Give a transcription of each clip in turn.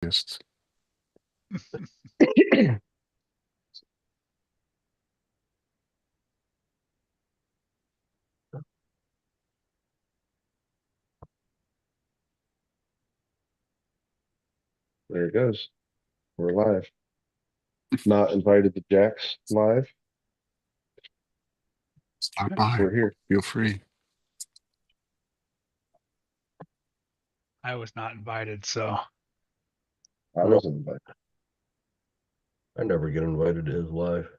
Just There it goes. We're live. Not invited to Jack's live. stop by. We're here. Feel free. I was not invited, so I No. wasn't invited. I never get invited to his live.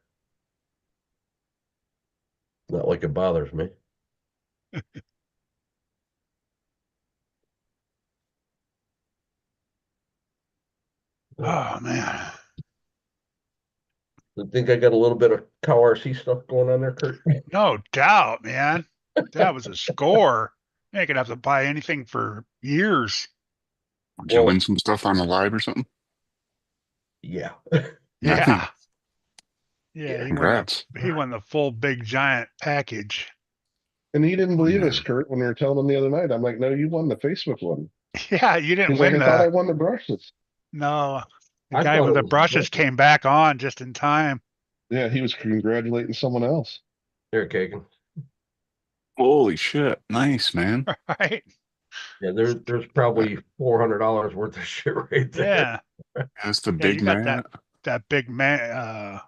Not like it bothers me. oh man. I think I got a little bit of cow RC stuff going on there, Kurt. No doubt, man. That was a score. You ain't gonna have to buy anything for years. Did you Well, win some stuff on the live or something? yeah. Yeah. Yeah, Congrats. he won the full big giant package. And he didn't believe Yeah. us, Kurt, when we were telling him the other night. I'm like, no, you won the Facebook one. Yeah, you didn't He's like, win I thought I the won the brushes. no. The I guy thought with it the was brushes good. came back on just in time. Yeah, he was congratulating someone else. Here, Kagan. Holy shit. Nice, man. Right? Yeah, there's probably $400 worth of shit right there. Yeah. That's the Yeah, you big got man. that big man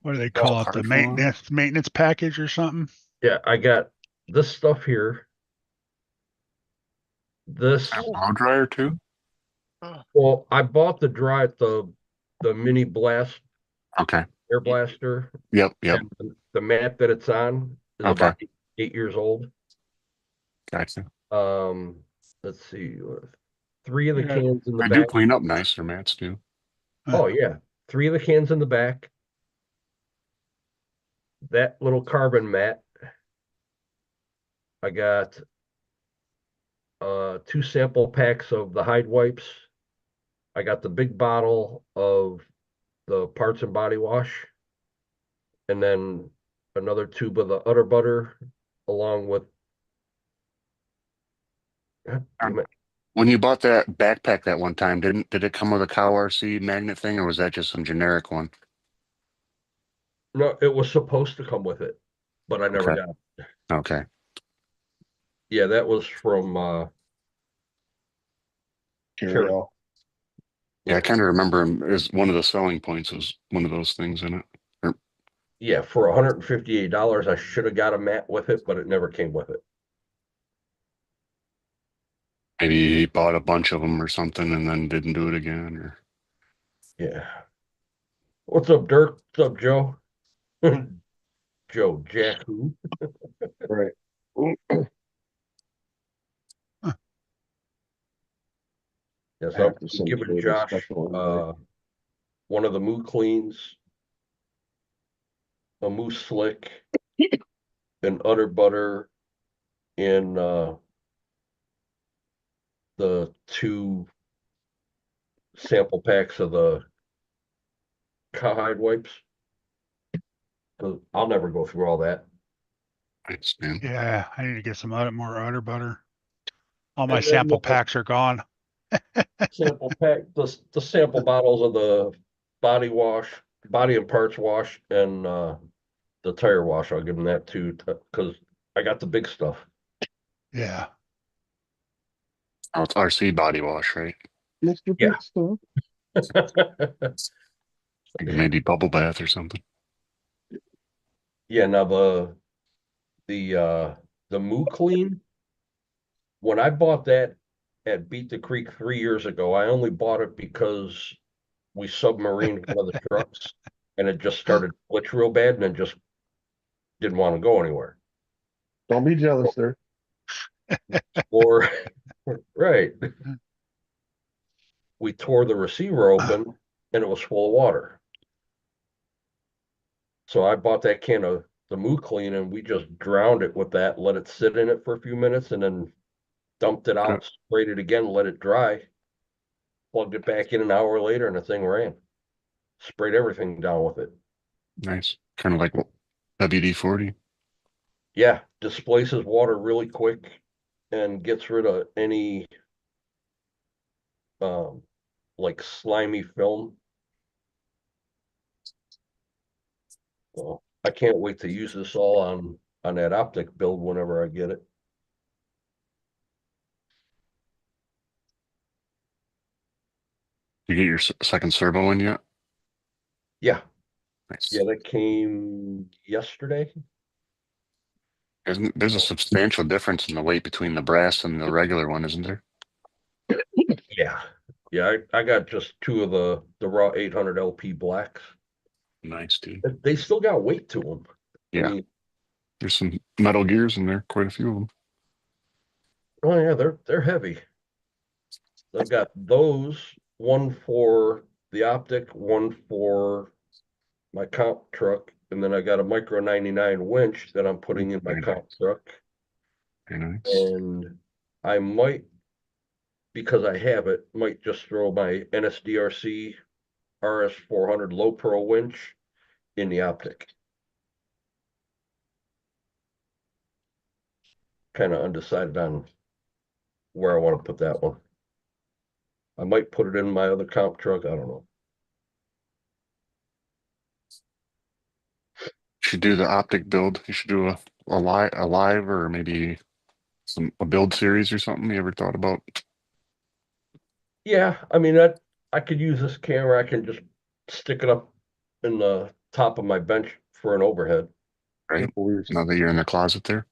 what do they Well, call it? The hard for one. maintenance package or something? Yeah, I got this stuff here. This A blow dryer too? well, I bought the mini blast Okay. air blaster. Yep. And the mat that it's on is Okay. about 8 years old. Gotcha. Let's see, 3 of the Yeah. cans in the They do back. clean up nicer, mats too. Oh yeah, 3 of the cans in the back. That little carbon mat. I got 2 sample packs of the Hide wipes. I got the big bottle of the parts and body wash, and then another tube of the Utter Butter, along with. God damn it. When you bought that backpack that one time, did it come with a cow RC magnet thing, or was that just some generic one? No, it was supposed to come with it, but I never Okay. got it. Okay. Yeah, that was from Carry all. Yeah, I kind of remember him as one of the selling points was one of those things in it. Or, Yeah, for $158, I should have got a mat with it, but it never came with it. maybe he bought a bunch of them or something and then didn't do it again. Or Yeah. What's up, Dirk? What's up, Joe? Joe Jack who? Right. Yes, I have I'm to send giving Kurt a Josh special invite. one of the Moo Cleans, a Moo Slick, an Utter Butter, and the 2 sample packs of the cowhide wipes. 'Cause I'll never go through all that. thanks, man. Yeah, I need to get some more Utter Butter. All my And then sample packs are gone. sample pack, the sample bottles of the body wash, body and parts wash, and the tire wash. I'll give them that too, because I got the big stuff. Yeah. Oh, it's RC body wash, right? Mr. Yeah. Big Stuff. Like maybe bubble bath or something. Yeah, now the Moo Clean, when I bought that at Beat the Creek 3 years ago, I only bought it because we submarined one of the trucks and it just started to glitch real bad and then just didn't want to go anywhere. Don't be jealous, sir. Or right. We tore the receiver open and it was full of water. So I bought that can of the Moo Clean and we just drowned it with that, let it sit in it for a few minutes and then dumped it out, sprayed it again, let it dry, plugged it back in an hour later and the thing ran. Sprayed everything down with it. Nice. Kind of like WD-40. Yeah, displaces water really quick and gets rid of any like slimy film. So I can't wait to use this all on that optic build whenever I get it. You get your second servo in yet? Yeah, Nice. yeah, that came yesterday. There's a substantial difference in the weight between the brass and the regular one, isn't there? Yeah, yeah, I got just two of the raw 800 LP blacks. Nice, dude. They still got weight to them. I Yeah, mean, there's some metal gears in there, quite a few of them. oh yeah, they're heavy. I've got those, one for the optic, one for my comp truck, and then I got a micro 99 winch that I'm putting in my Very comp nice. truck. Very nice. And I might, because I have it, might just throw my NSDRC RS400 low pro winch in the optic. Kind of undecided on where I want to put that one. I might put it in my other comp truck. I don't know. You should do the optic build. You should do a live or maybe a build series or something. You ever thought about? Yeah, I mean that I could use this camera. I can just stick it up in the top of my bench for an overhead. Right. Weird. Now that you're in the closet there,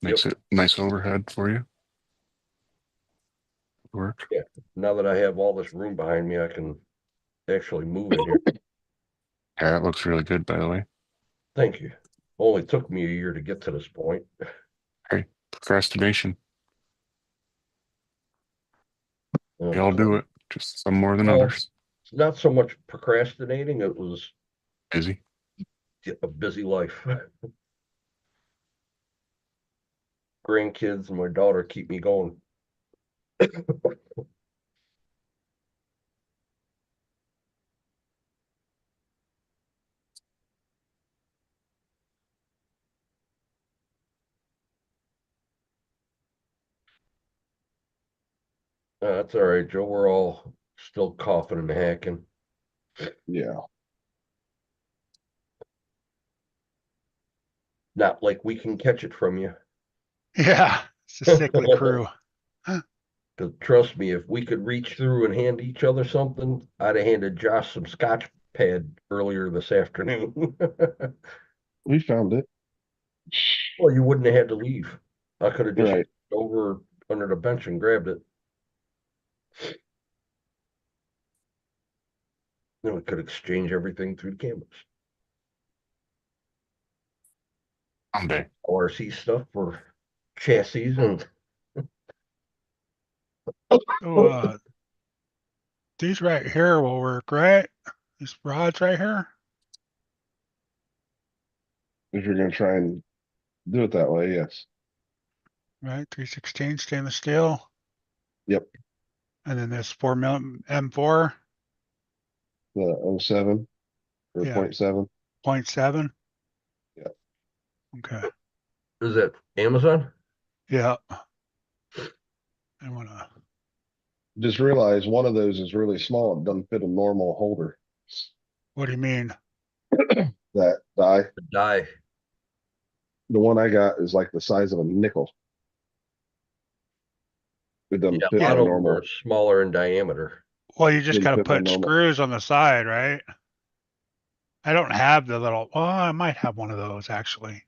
Yep. makes it nice overhead for you. Work. Yeah. Now that I have all this room behind me, I can actually move in here. Yeah, that looks really good, by the way. Thank you. Only took me a year to get to this point. Hey, procrastination. We Uh, all do it. Just some more than well, others. it's not so much procrastinating. It was Busy. a busy life. Grandkids and my daughter keep me going. That's all right, Joe. We're all still coughing and hacking. Yeah. Not like we can catch it from you. Yeah, it's a sickly crew. Because trust me, if we could reach through and hand each other something, I'd have handed Josh some Scotch pad earlier this afternoon. We found it. Well, you wouldn't have had to leave. I could have just Right. over under the bench and grabbed it. Then we could exchange everything through the cameras. Someday. RC stuff for chassis and So, these right here will work, right? These rods right here. If you're gonna try and do it that way, yes. Right, 316 stainless steel. Yep. And then this 4mm M4, The 07 or Yeah. 0.7. 0.7. Yeah. Okay. is that Amazon? Yeah. I wanna. Just realize one of those is really small. It doesn't fit a normal holder. What do you mean? That die. The die. The one I got is like the size of a nickel. It doesn't Yeah, fit a lot my of them normal. are smaller in diameter. Well, you just Didn't gotta fit my put normal. screws on the side, right? I don't have the little. Oh, I might have one of those actually.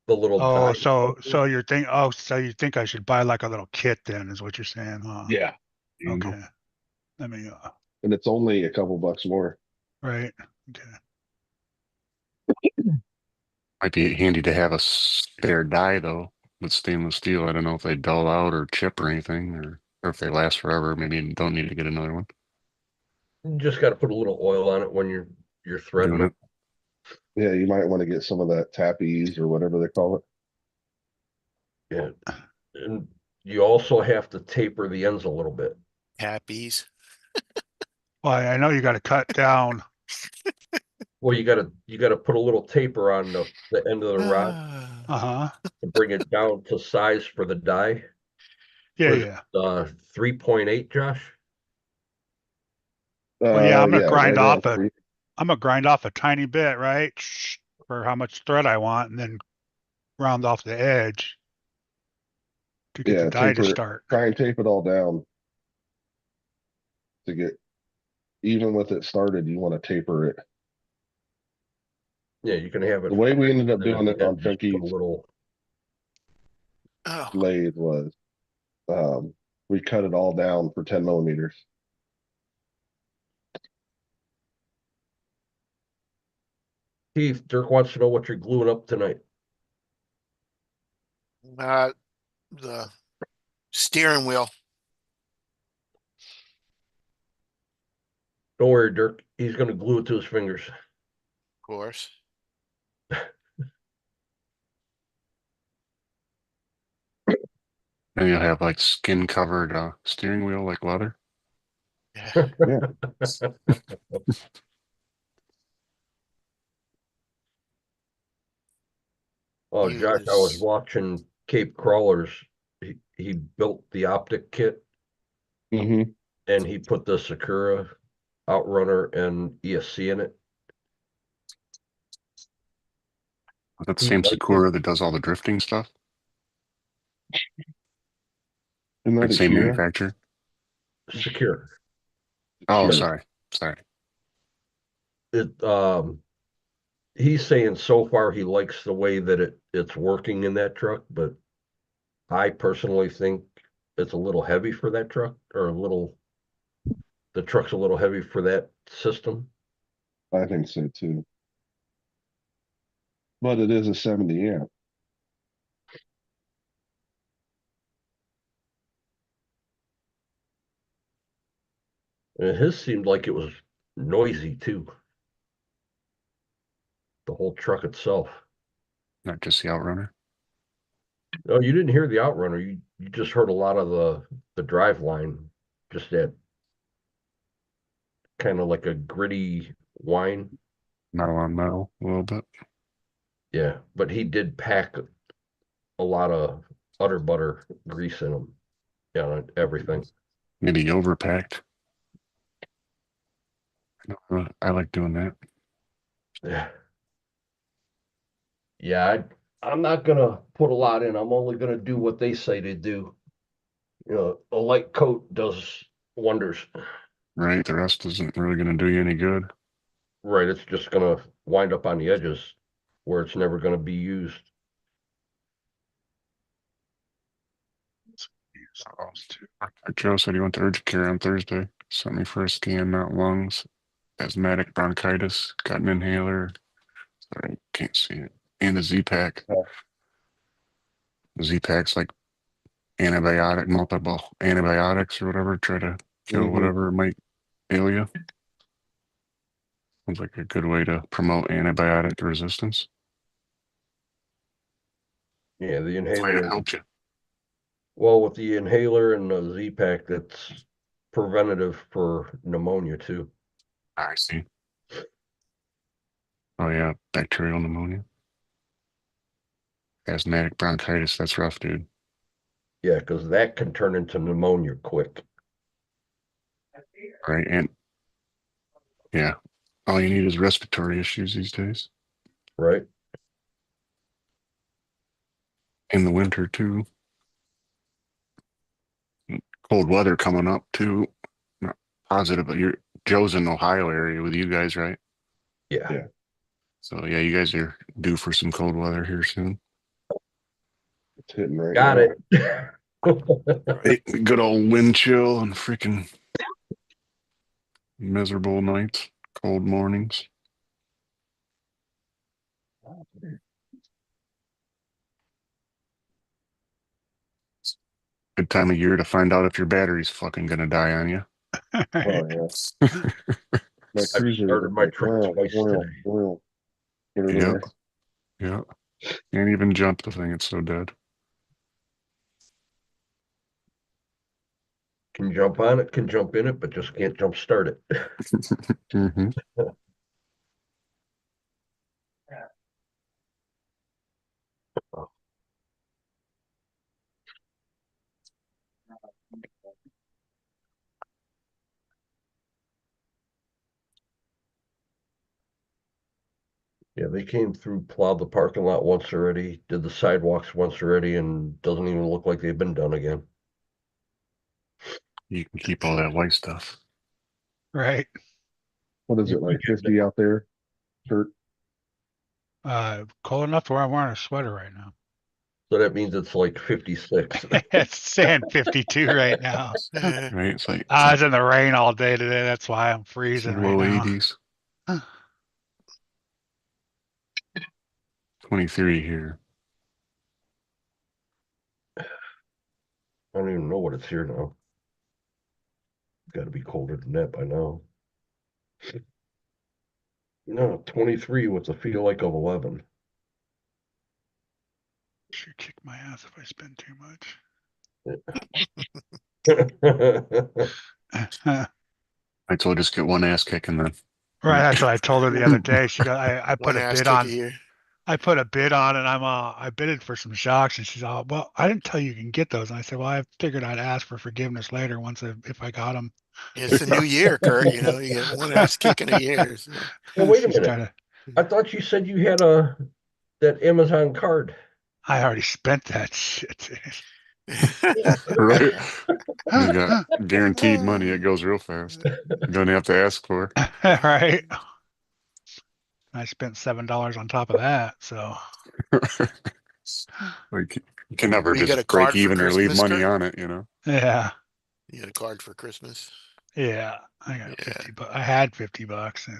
The little Oh, die. so you're think. Oh, so you think I should buy like a little kit then? Is what you're saying, huh? Yeah. Okay. Let me. And it's only a couple bucks more. Right. Okay. Might be handy to have a spare die though with stainless steel. I don't know if they dull out or chip or anything, or if they last forever. Maybe you don't need to get another one. You just got to put a little oil on it when you're threading Doing them. it. Yeah, you might want to get some of that tappies or whatever they call it. Yeah. And you also have to taper the ends a little bit. Happies. Well, I know you got to cut down. Well, you gotta put a little taper on the end of the rod Uh-huh. to bring it down to size for the die. Yeah, Was yeah. 3.8, Josh? Well, yeah, Yeah, right around three. I'm gonna grind off a tiny bit, right? For how much thread I want, and then round off the edge to get the Yeah, die to taper it. start. Try and tape it all down to get even with it started. You want to taper it. Yeah, you can have it The way we flat, ended up and at doing the it on end, just put a Chunky's little. Oh, lathe was we cut it all down for 10 millimeters. Keith, Dirk wants to know what you're gluing up tonight. the steering wheel. Of Don't worry, Dirk. He's going to glue it to his fingers. course. And you'll have like skin covered steering wheel like leather. Yeah. Yeah. Oh, Josh, I was Use watching Cape Crawlers. He built the optic kit Mm-hmm. and he put the Sakura Outrunner and ESC in it. Is that the He same liked it. Sakura that does all the drifting stuff? Isn't Or that the a same Kira? manufacturer? Secure. Oh, Kira. sorry. It he's saying so far he likes the way that it's working in that truck, but I personally think it's a little heavy for that truck, or the truck's a little heavy for that system. I think so too. But it is a 70 amp. And his seemed like it was noisy too. The whole truck itself. Not just the Outrunner. No, you didn't hear the outrunner. You just heard a lot of the drive line, just that kind of like a gritty whine. Metal on metal a little bit. Yeah, but he did pack a lot of utter butter grease in him. Yeah, everything. Maybe overpacked. I like doing that. Yeah. Yeah, I'm not gonna put a lot in. I'm only gonna do what they say to do. You know, a light coat does wonders. Right? The rest isn't really going to do you any good. Right, it's just gonna wind up on the edges where it's never gonna be used. Joe said he went to urgent care on Thursday. Sent me for a scan, not lungs. Asthmatic bronchitis. Got an inhaler. Sorry, can't see it. And a Z-Pack. Oh. The Z-Pack's like multiple antibiotics or whatever. Try to kill Mm-hmm. whatever might ail you. Sounds like a good way to promote antibiotic resistance. Yeah, the Way to inhaler. help you. Well, with the inhaler and the Z-Pack, that's preventative for pneumonia too. I see. Oh yeah, bacterial pneumonia. Asthmatic bronchitis, that's rough, dude. Yeah, because that can turn into pneumonia quick. Right? And yeah, all you need is respiratory issues these days. Right? In the winter too. Cold weather coming up too. Not positive, but Joe's in the Ohio area with you guys, right? Yeah. Yeah. So yeah, you guys are due for some cold weather here soon. It's hitting right Got now. it. Right? Good old wind chill and freaking miserable nights, cold mornings. Good time of year to find out if your battery's fucking gonna die on you. Oh yeah. My I've cruiser is started my like, truck twice today. Get her Yep. there. Yeah. Can't even jump the thing, it's so dead. Can jump on it, can jump in it, but just can't jump start it. Mm-hmm. Yeah, they came through, plowed the parking lot once already, did the sidewalks once already, and doesn't even look like they've been done again. You can keep all that white stuff. Right. What is it, like 50 out there? Kurt? Cold enough to where I'm wearing a sweater right now. So that means it's like 56. It's saying 52 right now. Uh, Right? It's like, I was in the rain all day today. That's why I'm freezing right low now. 80s. 23 here. I don't even know what it's here now. Got to be colder than that by now. No, 23 with a feel like of 11. Should kick my ass if I spend too much. I told her just get one ass kick and then Right, that's what I told her the other day. She got I put one a ass bid kick a on. year. I put a bid on, and I bidded for some shocks, and she's all, well, I didn't tell you can get those. And I said, well, I figured I'd ask for forgiveness later if I got them. It's a new year, Kurt. You know, you get one ass kick in a year. So. Well, wait a She's minute. kinda, I thought you said you had that Amazon card. I already spent that shit. right. You got guaranteed money. It goes real fast. You don't have to ask for. Right. I spent $7 on top of that. So Like you can never Well, you got a just break card for even or leave Christmas, money Kurt? on it, you know. yeah, You got a card for Christmas? yeah. I got Yeah. 50, but I had $50.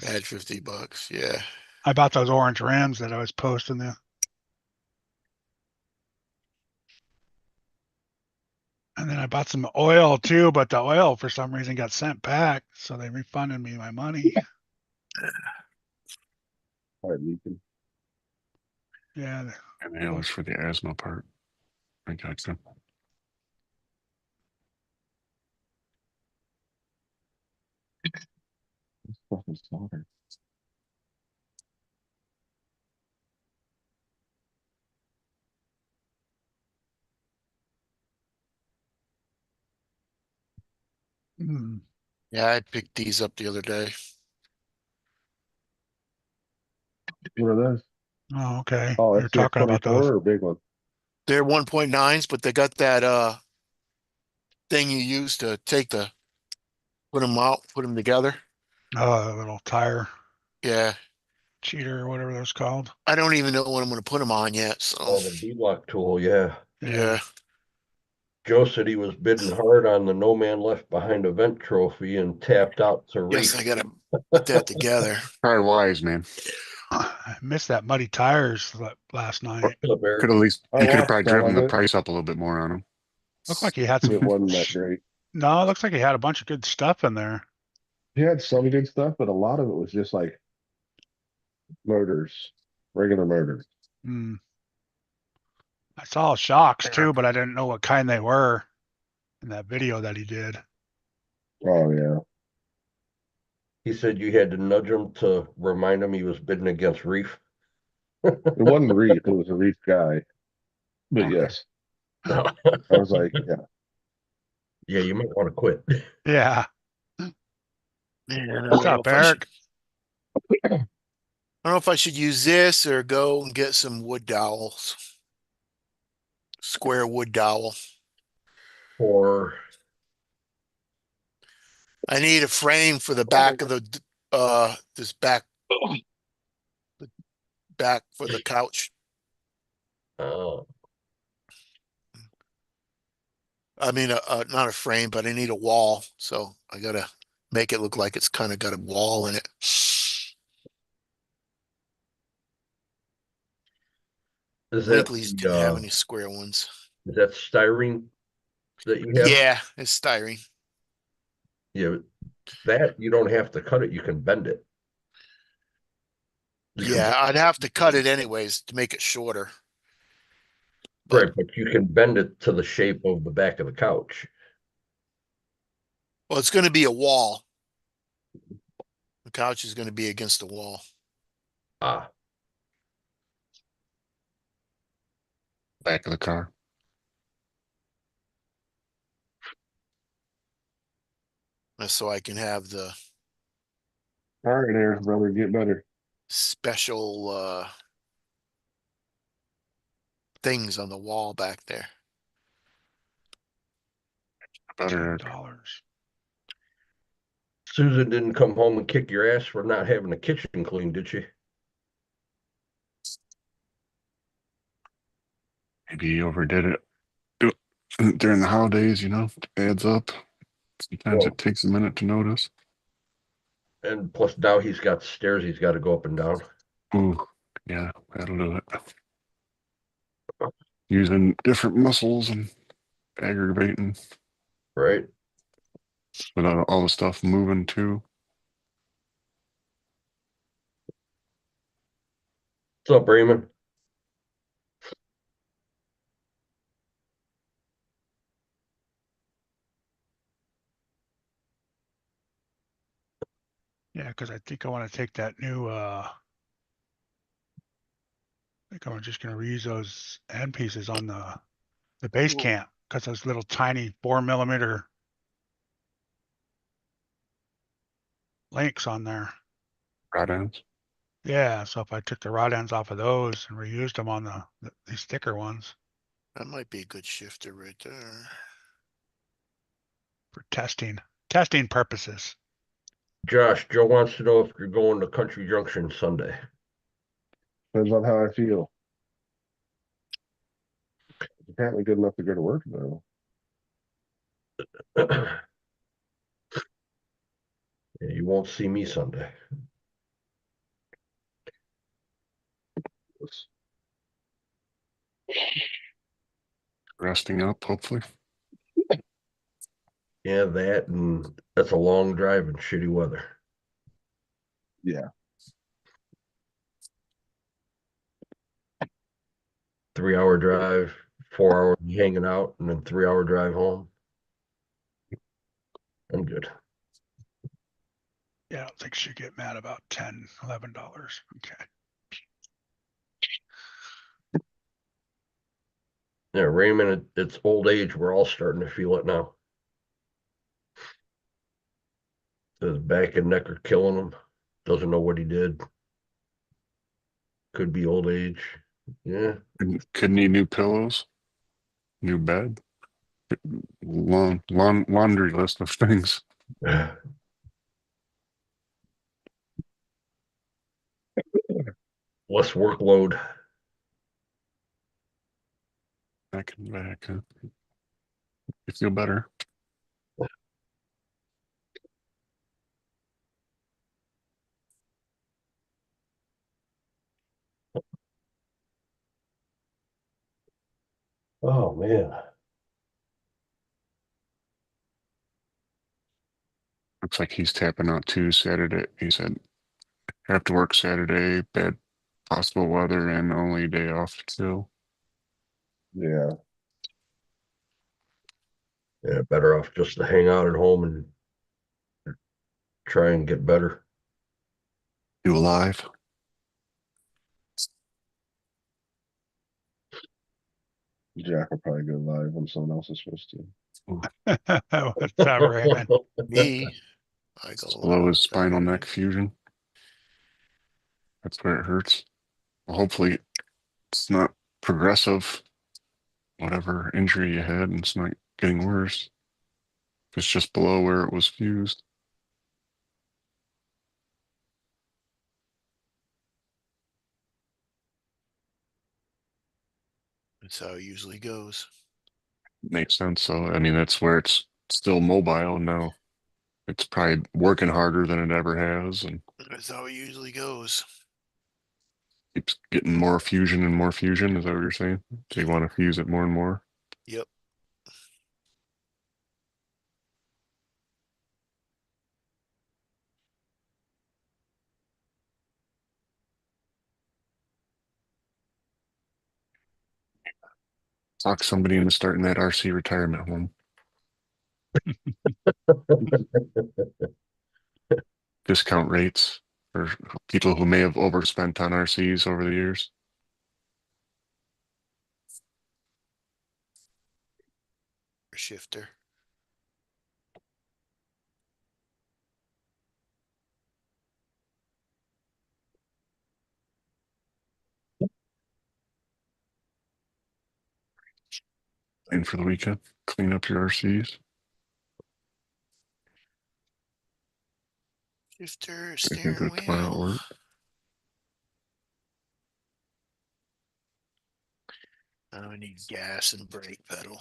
I had $50. Yeah. I bought those orange rims that I was posting there. And then I bought some oil too, but the oil for some reason got sent back, so they refunded me my money. All right, leaking. Yeah, Inhalers for the asthma part. I got you. Fucking slaughter. mm, Yeah, I picked these up the other day. What are those? oh, okay. Oh, You're SCF talking about those. 24 or big one? They're 1.9s, but they got that thing you use to put them out, put them together. Little tire Yeah. cheater or whatever that's called. I don't even know when I'm going to put them on yet. So, Oh, the beadlock tool, yeah. yeah. Joe said he was bidding hard on the No Man Left Behind event trophy and tapped out to Yes, Reef. I got to put that together. Probably wise, man. I missed that muddy tires last night. What's up, Eric? Could at least I you could have watched probably some driven of the it. price up a little bit more on them. Looked like he had some. It wasn't that great. No, it looks like he had a bunch of good stuff in there. He had some good stuff, but a lot of it was just like motors, regular motors. Hmm. I saw shocks too, but I didn't know what kind they were in that video that he did. Oh yeah. He said you had to nudge him to remind him he was bidding against Reef. It wasn't Reef, it was a Reef guy. But Okay. yes, No. I was like, yeah. Yeah, you might want to quit. Yeah. Man, I don't What's know up, if I should. Eric? I don't know if I should use this or go and get some wood dowels. Square wood dowel. Or I need a frame for the back of the this back for the couch. uh, I mean, not a frame, but I need a wall. So I gotta make it look like it's kind of got a wall in it. is that Weekly's the didn't have any square ones. is that styrene that you have? Yeah, it's styrene. Yeah, that you don't have to cut it, you can bend it. You can Yeah, I'd have to cut it anyways to make it shorter. right, but you can bend it to the shape of the back of the couch. Well, it's going to be a wall. The couch is going to be against the wall. Ah, Back of the car. So I can have the. All right, there, brother, get better. special things on the wall back there. Better. $10. Susan didn't come home and kick your ass for not having the kitchen clean, did she? Maybe he overdid it. During the holidays, it adds up. Sometimes Well, it takes a minute to notice. and plus now he's got stairs he's got to go up and down. Ooh, yeah, that'll do it. Using different muscles and aggravating Right? without all the stuff moving too. What's up, Raymond? Yeah, because I think I want to take that new I think I'm just gonna reuse those end pieces on the base camp because those little tiny 4mm links on there. Rod ends. Yeah, so if I took the rod ends off of those and reused them on these thicker ones That might be a good shifter right there. for testing purposes. Josh, Joe wants to know if you're going to Country Junction Sunday. Depends on how I feel. Apparently good enough to go to work though. Yeah, you won't see me Sunday. Resting up, hopefully. Yeah, that and that's a long drive in shitty weather. Yeah. 3 hour drive, 4 hours hanging out, and then 3 hour drive home. I'm good. Yeah, I don't think she'd get mad about $10, $11. Okay. Yeah, Raymond, it's old age. We're all starting to feel it now. His back and neck are killing him. Doesn't know what he did. Could be old age. Yeah. Could need new pillows, new bed, long laundry list of things. Less workload. Back and back. You feel better. Oh man. Looks like he's tapping out too Saturday. He said, have to work Saturday, bad possible weather, and only day off to kill. Yeah. Yeah, better off just to hang out at home and try and get better. You alive? Jack will probably go live when someone else is supposed to. What's up, Raymond? Me, I go Below his spinal Saturday. neck fusion. That's where it hurts. Well, hopefully it's not progressive, whatever injury you had, and it's not getting worse. If it's just below where it was fused. That's how it usually goes. Makes sense. So, I mean, that's where it's still mobile now. It's probably working harder than it ever has and That's how it usually goes. keeps getting more fusion and more fusion. Is that what you're saying? So you want to fuse it more and more? Yep. Talk somebody into starting that RC retirement home. Discount rates for people who may have overspent on RCs over the years. Shifter. In for the weekend. Clean up your RCs. Shifter, I can do steering it tomorrow at wheel. work. I need gas and brake pedal.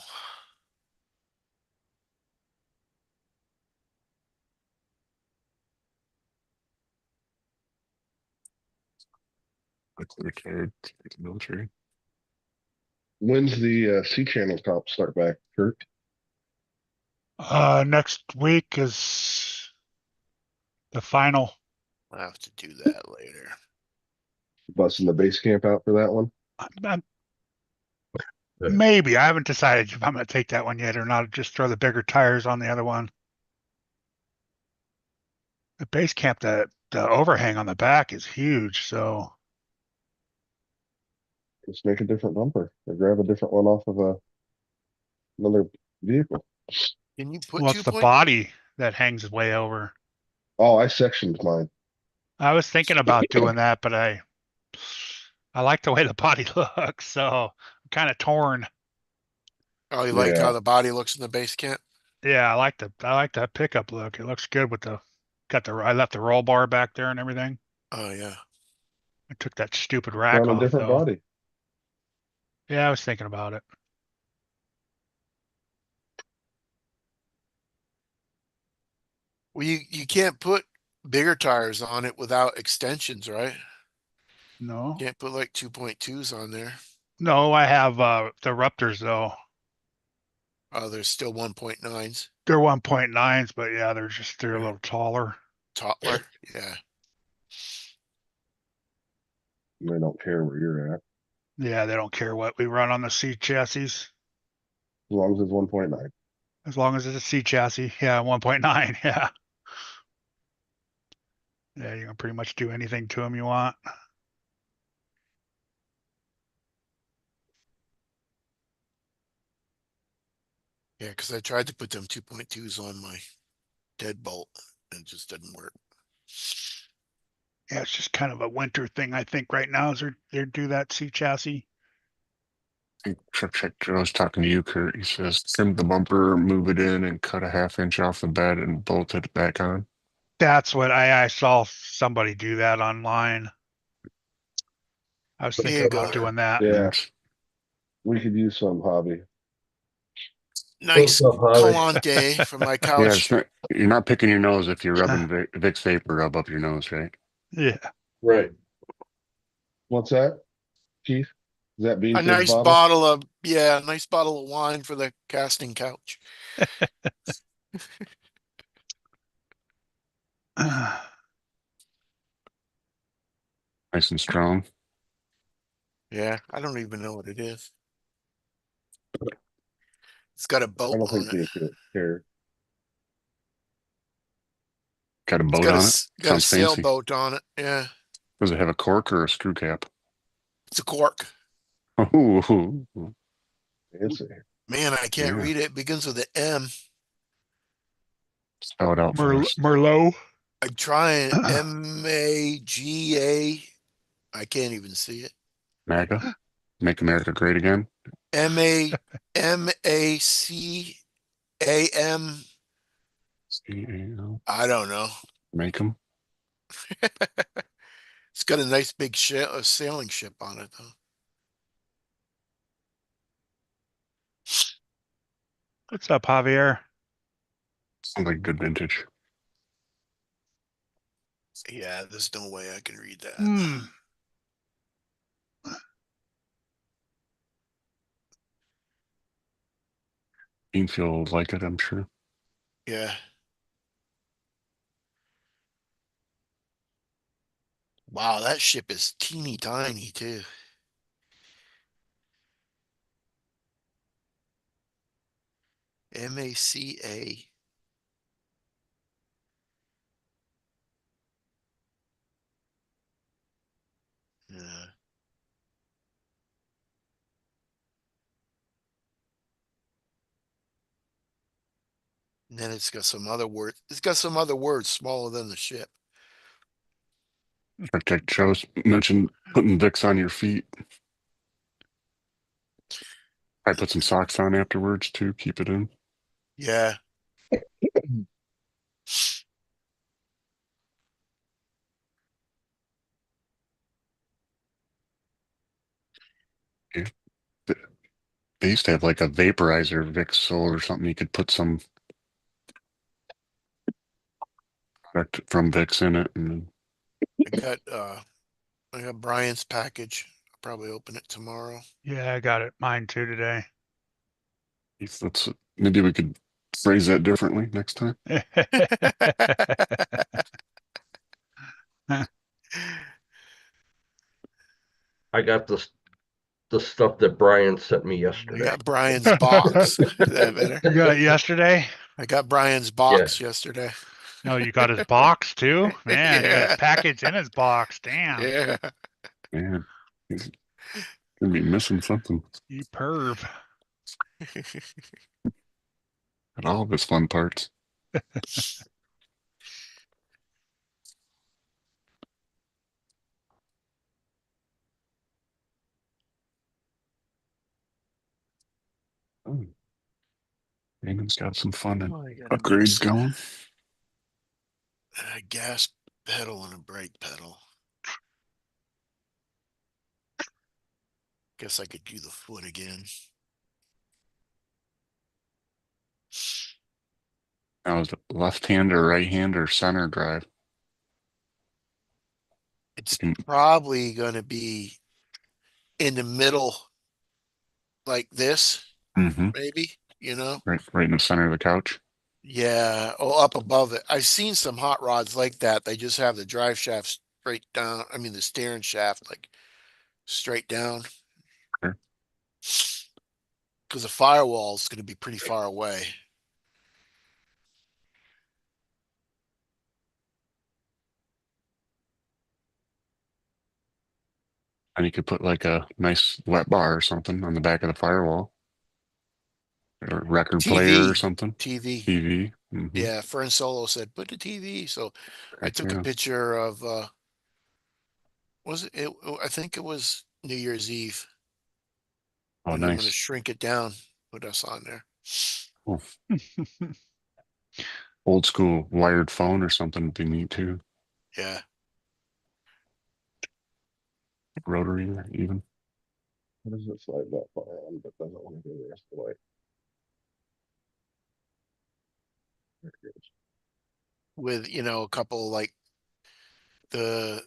Quickly retired military. When's the C channel comp start back, Kurt? Next week is the final. I'll have to do that later. Busting the base camp out for that one? Maybe. I haven't decided if I'm going to take that one yet or not. Just throw the bigger tires on the other one. The base camp, the overhang on the back is huge. So Just make a different bumper or grab a different one off of another vehicle. Can you put well, it's 2 the point? body that hangs way over. Oh, I sectioned mine. I was thinking about doing that, but I like the way the body looks, so I'm kind of torn. Oh, you like Yeah. how the body looks in the base camp? Yeah, I like that pickup look. It looks good with I left the roll bar back there and everything. Oh yeah. I took that stupid Put rack on a off different though. body. Yeah, I was thinking about it. Well, you can't put bigger tires on it without extensions, right? No, Can't put like 2.2s on there. no, I have the Ruptors though. Oh, there's still 1.9s. They're 1.9s, but yeah, they're a Yeah. little taller. Toddler. Yeah. They don't care where you're at. Yeah, they don't care what we run on the C chassis As long as it's 1.9. as long as it's a C chassis. Yeah, 1.9. Yeah. Yeah, you can pretty much do anything to them you want. Yeah, because I tried to put them 2.2s on my deadbolt and it just didn't work. Yeah, it's just kind of a winter thing, I think, right now is they do that C chassis. I think Truck Check Joe's talking to you, Kurt. He says trim the bumper, move it in, and cut a 1/2 inch off the bed and bolt it back on. That's what I saw somebody do that online. I was thinking Diego. about doing that. Yeah, Thanks. we could use some hobby. Nice What's up, Holly? Calante from my Yeah, couch. you're not picking your nose if you're rubbing Vicks Vapor Rub up your nose, right? Yeah. Right. What's that, Keith? Is that Bean A Fizz nice bottle of a nice bottle of wine for the casting couch. Nice and strong. Yeah, I don't even know what it is. It's got a I boat don't on think it. Bean Fizz care. Got a It's boat got on it. got a Sounds fancy. sailboat on it. Yeah, Does it have a cork or a screw cap? it's a cork. Ooh, Fancy. Man, I can't Yeah. read it. It begins with an M. spell it out for us. Merlot. I'm trying MAGA. I can't even see it. MAGA. Make America Great Again. MACAM. CAL. I don't know. Make them. It's got a nice big sailing ship on it, though. What's up, Javier? Sounds like good vintage. Yeah, there's no way I can read that. Hmm. Beanfield like it, I'm sure. Yeah. Wow, that ship is teeny tiny too. MACA. Yeah. And then it's got some other word. It's got some other words smaller than the ship. Check Joe's mentioned putting Vicks on your feet. I put some socks on afterwards too. Keep it in. Yeah. Yeah. They used to have like a vaporizer Vixel or something. You could put some product from Vicks in it, and I got Brian's package. I'll probably open it tomorrow. Yeah, I got it. Mine too today. if that's maybe we could phrase that differently next time. I got the stuff that Brian sent me I yesterday. got Brian's box. Is that better? You got it yesterday? I got Brian's Yeah. box yesterday. No, you got his box too? Man, you got his Yeah. package in his box. Damn. Yeah. Man, he's gonna be missing something You perv. at all of his fun parts. Oh, Raymond's got some fun and Oh, I got a upgrades going. gas pedal and a brake pedal. Guess I could do the foot again. Now is it left hand or right hand or center drive? It's can- probably going to be in the middle like this, Mm-hmm. maybe, you know? Right in the center of the couch. Yeah, or up above it. I've seen some hot rods like that. They just have the drive shaft straight down. I mean, the steering shaft like straight down. Sure. Because the firewall is going to be pretty far away. And you could put like a nice wet bar or something on the back of the firewall. Or record player or something. TV. TV. Mm-hmm. Yeah, Fern Solo said, put the TV. So I Heck took a yeah. picture of, was it, I think it was New Year's Eve. Oh, And I'm going to nice. shrink it down, put us on there. Cool. Old school wired phone or something would be neat too. Yeah. Rotary even. What does it slide that far on, but doesn't want to go the rest of the way? There it goes. With, a couple like I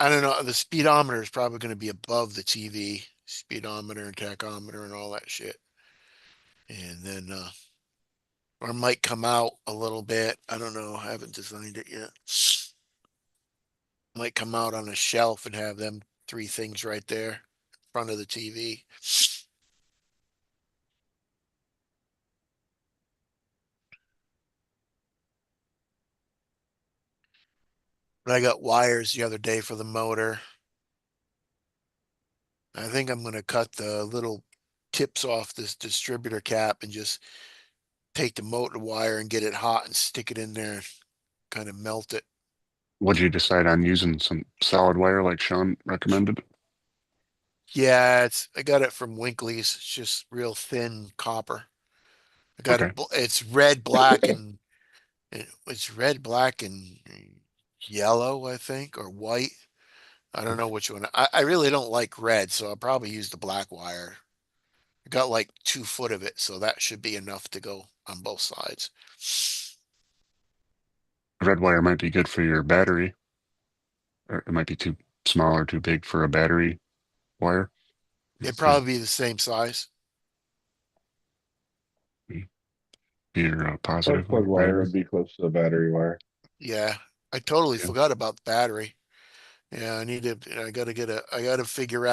don't know, the speedometer is probably going to be above the TV, speedometer and tachometer and all that shit. And then, or might come out a little bit. I don't know. I haven't designed it yet. Might come out on a shelf and have them three things right there in front of the TV. But I got wires the other day for the motor. I think I'm going to cut the little tips off this distributor cap and just take the motor wire and get it hot and stick it in there and kind of melt it. Would you decide on using some solid wire like Sean recommended? Yeah, I got it from Winkley's. It's just real thin copper. I got Okay. it's red, black, and it's red, black, and yellow, I think, or white. I don't know which one. I really don't like red, so I'll probably use the black wire. I got like 2 foot of it, so that should be enough to go on both sides. Red wire might be good for your battery. Or it might be too small or too big for a battery wire. It'd probably be the same size. Your Spark positive plug wire battery. would be close to the battery wire. Yeah, I totally Yeah. forgot about the battery. Yeah, I gotta figure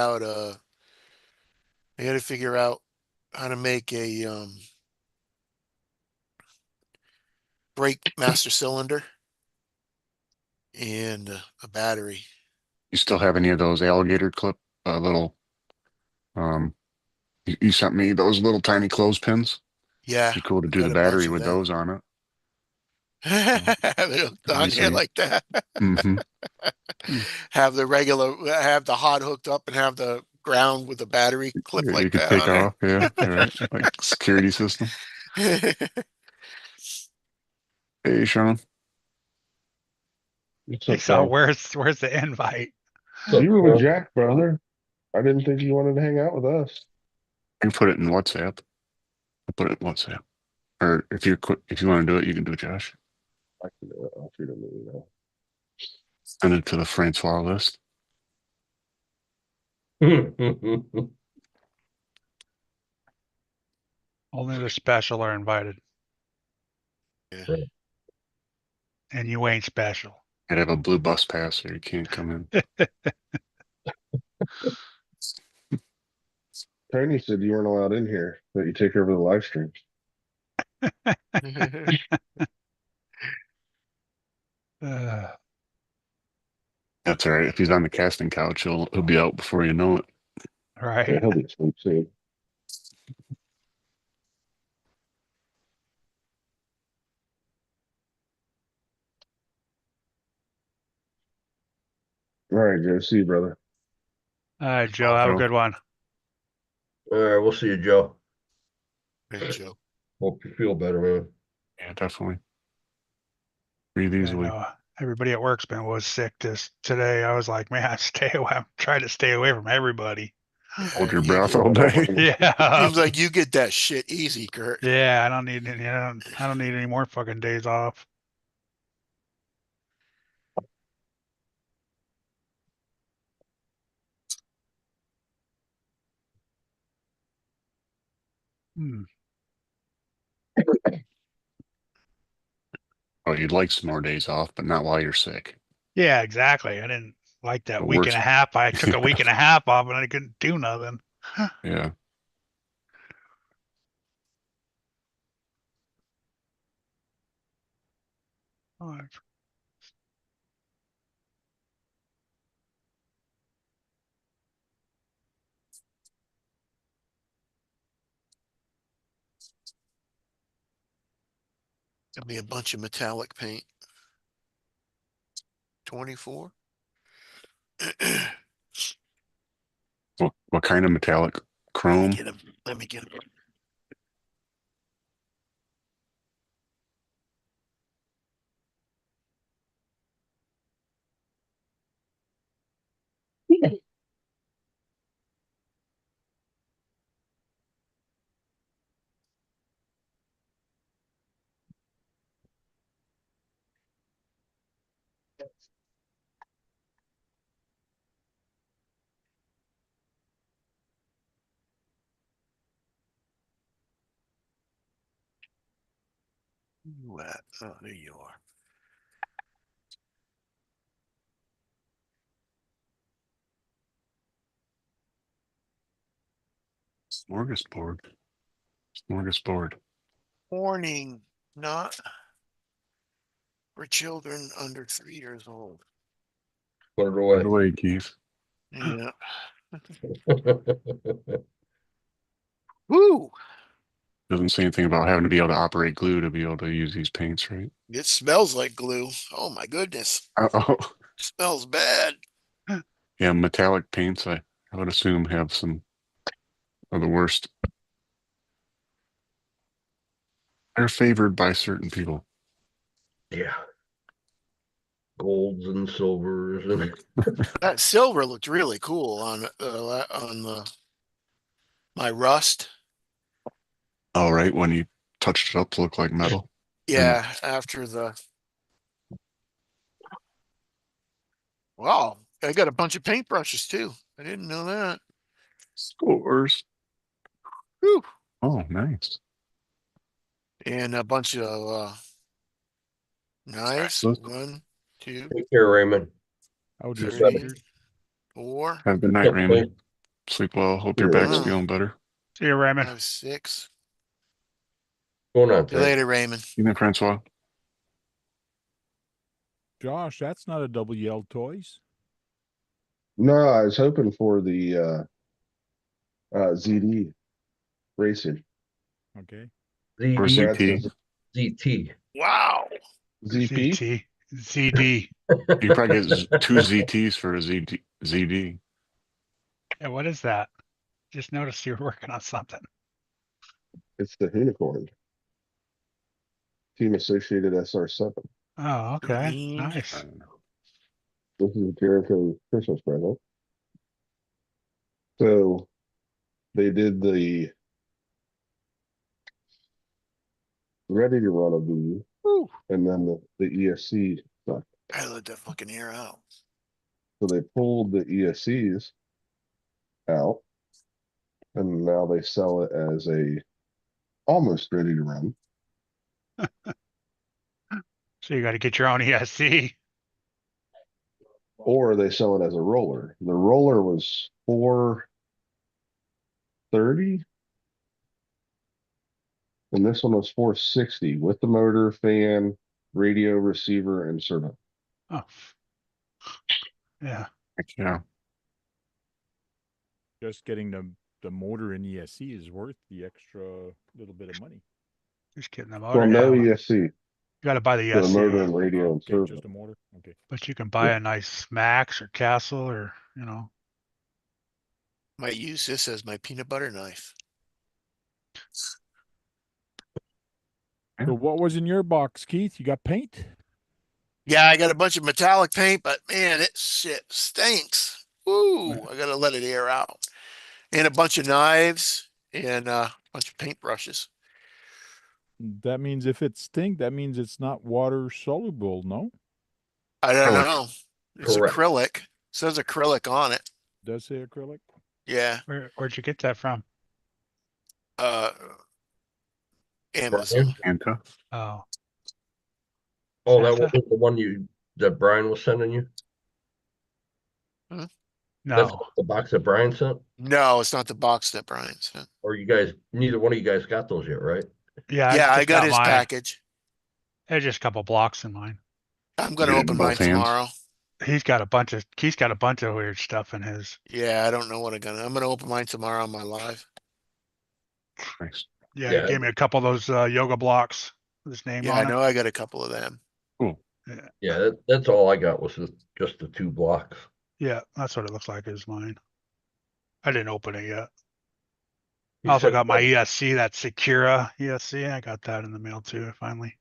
out, how to make a, brake master cylinder and a battery. You still have any of those alligator clip little you sent me those little tiny clothespins? Yeah, Be cool to I do the got a bunch battery of with them. those on it. They're hooked on here Obviously. like that. Mm-hmm. Have the hot hooked up and have the ground with a battery clip You like could that take on off, yeah, right. Like security system. there. Hey, Sean. What's Hey, up, so Frank? where's the invite? What's up, You were with Sean? Jack, brother. I didn't think you wanted to hang out with us. You can put it in WhatsApp. I'll put it in WhatsApp. Or if you want to do it, you can do it, Josh. I can do it. I'll shoot him an email. Send it to the Francois list. Only the special are invited, Yeah. and you ain't special. I'd have a blue bus pass or you can't come in. Tiny said you weren't allowed in here, that you take over the live stream. Uh, That's all right. If he's on the casting couch, he'll be out before you know it. Yeah, right. he'll be asleep soon. All right, Joe. See you, brother. All right, Joe. Have a good one. All right, we'll see you, Joe. Hey, Joe. Hope you feel better, man. Yeah, definitely. Breathe I easily. know everybody at work's been was sick today. I was like, man, stay away. I'm trying to stay away from everybody. Hold your You- breath all day. Yeah. Seems like you get that shit easy, Kurt. Yeah, I don't need any. I don't need any more fucking days off. Hmm. Oh, you'd like some more days off, but not while you're sick. Yeah, exactly. I didn't like that It week works. and a half. I took a week and a half off and I couldn't do nothing. Yeah. Oh, Got me a bunch of metallic paint. 24. What kind of metallic? Chrome? Get him. Let me get him. You at? Oh, there you are. Smorgasbord. Smorgasbord. Warning, not for children under 3 years old. Put it By away. the way, Keith, Yeah. Woo! doesn't say anything about having to be able to operate glue to be able to use these paints, right? It smells like glue. Oh my goodness. Oh, Smells bad. yeah, metallic paints, I would assume have some of the worst. They're favored by certain people. Yeah. Golds and silvers and That silver looked really cool on the my rust. All right, when you touched it up to look like metal. Yeah, after the wow, I got a bunch of paintbrushes too. I didn't know that. Scores. Whew. Oh, nice. And a bunch of knives. Look. 1, 2, take care, Raymond. Howdy, Just 3, strangers. 4, Have a good night, Raymond. Sleep well. Hope your Yeah. back's Wow. feeling better. see you, Raymond. 5, 6. Going on, See you later, Raymond. Evening, Francois. Josh, that's not a double yelled toys. No, I was hoping for the ZD racing. Okay. Or ZD, Brad ZT. says ZT. Wow. ZP. ZT, ZD. You can probably get two ZTs for a ZD. Yeah, what is that? Just noticed you were working on something. It's the unicorn. Team Associated SR7. Oh, okay, Green. I nice. don't know. This is Jericho Christmas present. So they did the ready to run of these, Woo. and then the ESC stuff. I let that fucking air out. So they pulled the ESCs out, and now they sell it as a almost ready to run, So you got to get your own ESC. or they sell it as a roller. The roller was $430, and this one was $460 with the motor, fan, radio, receiver, and servo. Oh, yeah. Heck yeah. Just getting the motor in ESC is worth the extra little bit of money. Just getting the Well, motor. no Yeah, ESC, you got to buy the so the motor ESC, and radio Oh, and okay, servo. just a motor. Okay. but you can buy a nice Max or Castle or, Might use this as my peanut butter knife. So what was in your box, Keith? You got paint? Yeah, I got a bunch of metallic paint, but man, it shit stinks. Woo! I gotta let it air out. And a bunch of knives and a bunch of paintbrushes. That means if it stink, that means it's not water soluble, no? I don't Acrylic. know. It's Correct. acrylic. It says acrylic on it. Does say acrylic? Yeah. where'd you get that from? Uh Amazon. Handcuff. Oh, Oh, that Santa? wasn't the one that Brian was sending you? That's No. the box that Brian sent? No, it's not the box that Brian sent. Or you guys, neither one of you guys got those yet, right? Yeah, I Yeah, I just got got his mine. package. There's just a couple blocks in mine. I'm You gonna get it open in mine both hands. tomorrow. He's got a bunch of weird stuff in his. Yeah, I don't know what I'm gonna open mine tomorrow on my live. Nice. Yeah, he Yeah. gave me a couple of those yoga blocks with his name Yeah, I on know I got a couple of them. Cool. it. Yeah, Yeah, that's all I got was just the two blocks. yeah, that's what it looks like is mine. I didn't open it yet. He I also said got my ESC, that Secura ESC. I got that in the mail too, finally.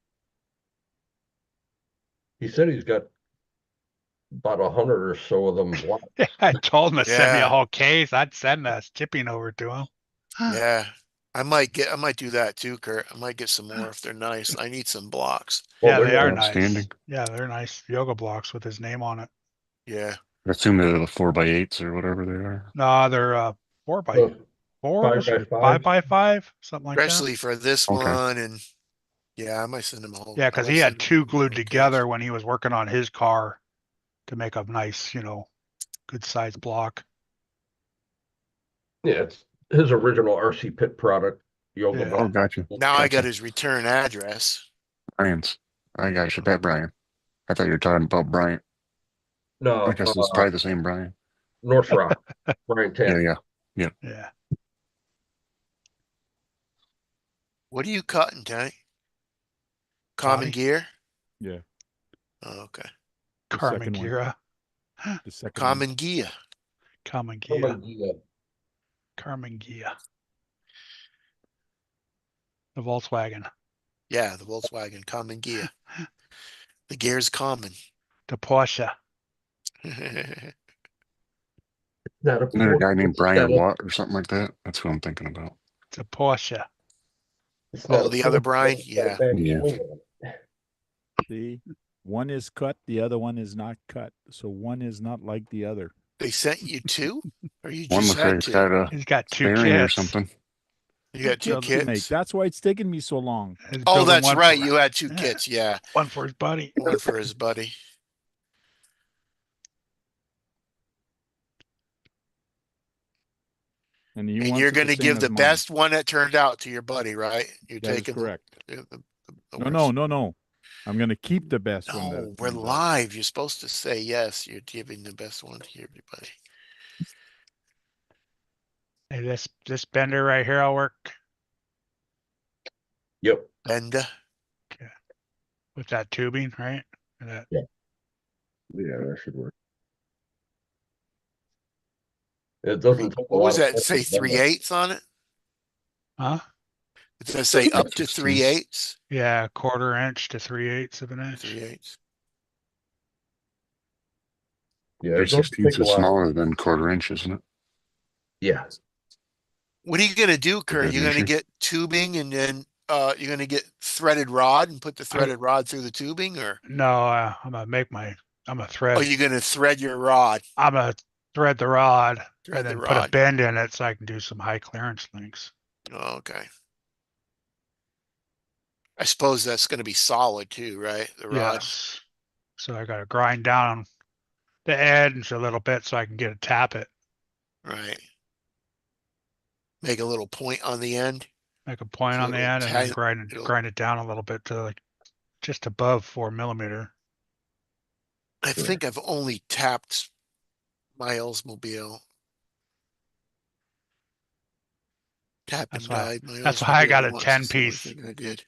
he said he's got about 100 or so of them blocks. Yeah, I told him to send me a Yeah. whole case. I'd send that shipping over to him. Yeah. I might do that too, Kurt. I might get some more if they're nice. I need some blocks. Yeah, Well, they are they're nice. Outstanding. Yeah, they're nice yoga blocks with his name on it. Yeah. I assume they're the 4x8s or whatever they are. No, they're 4x4 or 5x5. 5x5, something like that. Especially for this Okay. one and yeah, I might send him a whole. Yeah, I because might he send had him two a glued whole case. together when he was working on his car to make a nice, good size block. Yeah, it's his original RC Pit product, yoga Yeah. Oh, block. gotcha. Now I got Gotcha. his return address. Brian's. I got you, bet Brian. I thought you were talking about Brian. I No, guess it's probably the same Brian. North Rock, Brian Yeah, Tatt. yeah. Yeah. What are you cutting, Tank? Common Body. gear? Yeah. Oh, okay. The Carmen second one. Gira. The second one. Common gear. Carmen Oh, Gira. yeah. Carmen Gia. The Volkswagen. Yeah, the Volkswagen common gear. The gear's common. The Porsche. Not a Isn't there a guy named Brian Porsche. Watt or something like that? That's who I'm thinking about. It's a Porsche. It's Oh, not a the other Porsche, Brian? it's got a Yeah. back Yeah. wing on it. See, one is cut, the other one is not cut. So one is not like the other. They sent you two? Or you One just looks like had it's two? got a He's got two bearing or kits. something. You got two Kits to make. kits? That's why it's taking me so long. He's Oh, building that's one right. for- You had two Yeah. kits. Yeah. One for his buddy. One for his buddy. And he And wants you're it going to same give as the mine. best one that turned out to your buddy, right? You're That is taking correct. the No. I'm gonna keep the best one. No, That we're turns out. live. You're supposed to say yes. You're giving the best one to everybody. Hey, this bender right here, I'll work Yep. Benda. with that tubing, right? And that- Yeah, that should work. It doesn't take a What lot was of that? pressure Say to bend it. 3/8 on it? Huh? Did I say up to 3/16. 3/8? Yeah, 1/4 inch to 3/8 of an inch. 3/8. Yeah, it doesn't 3/16 take a is lot. smaller than 1/4 inch, isn't it? Yeah, What are you gonna do, A Kurt? good You're gonna measure. get tubing and then you're gonna get threaded rod and put the threaded rod through the tubing, or No, I'm a oh, thread, you're gonna thread your rod, I'm gonna thread the rod and thread the then put a rod. bend in it so I can do some high clearance links. Oh, okay. I suppose that's gonna be solid too, right? The rod, Yes. So I gotta grind down the edge a little bit so I can get to tap it, right? Make a little point on the end, make a point so on the end and then it'll. grind it down a little bit to like just above 4 millimeter. I Sure. think I've only tapped my Oldsmobile. Tapped That's and why died my that's why I got Oldsmobile a once. 10 That's the only piece. thing I did.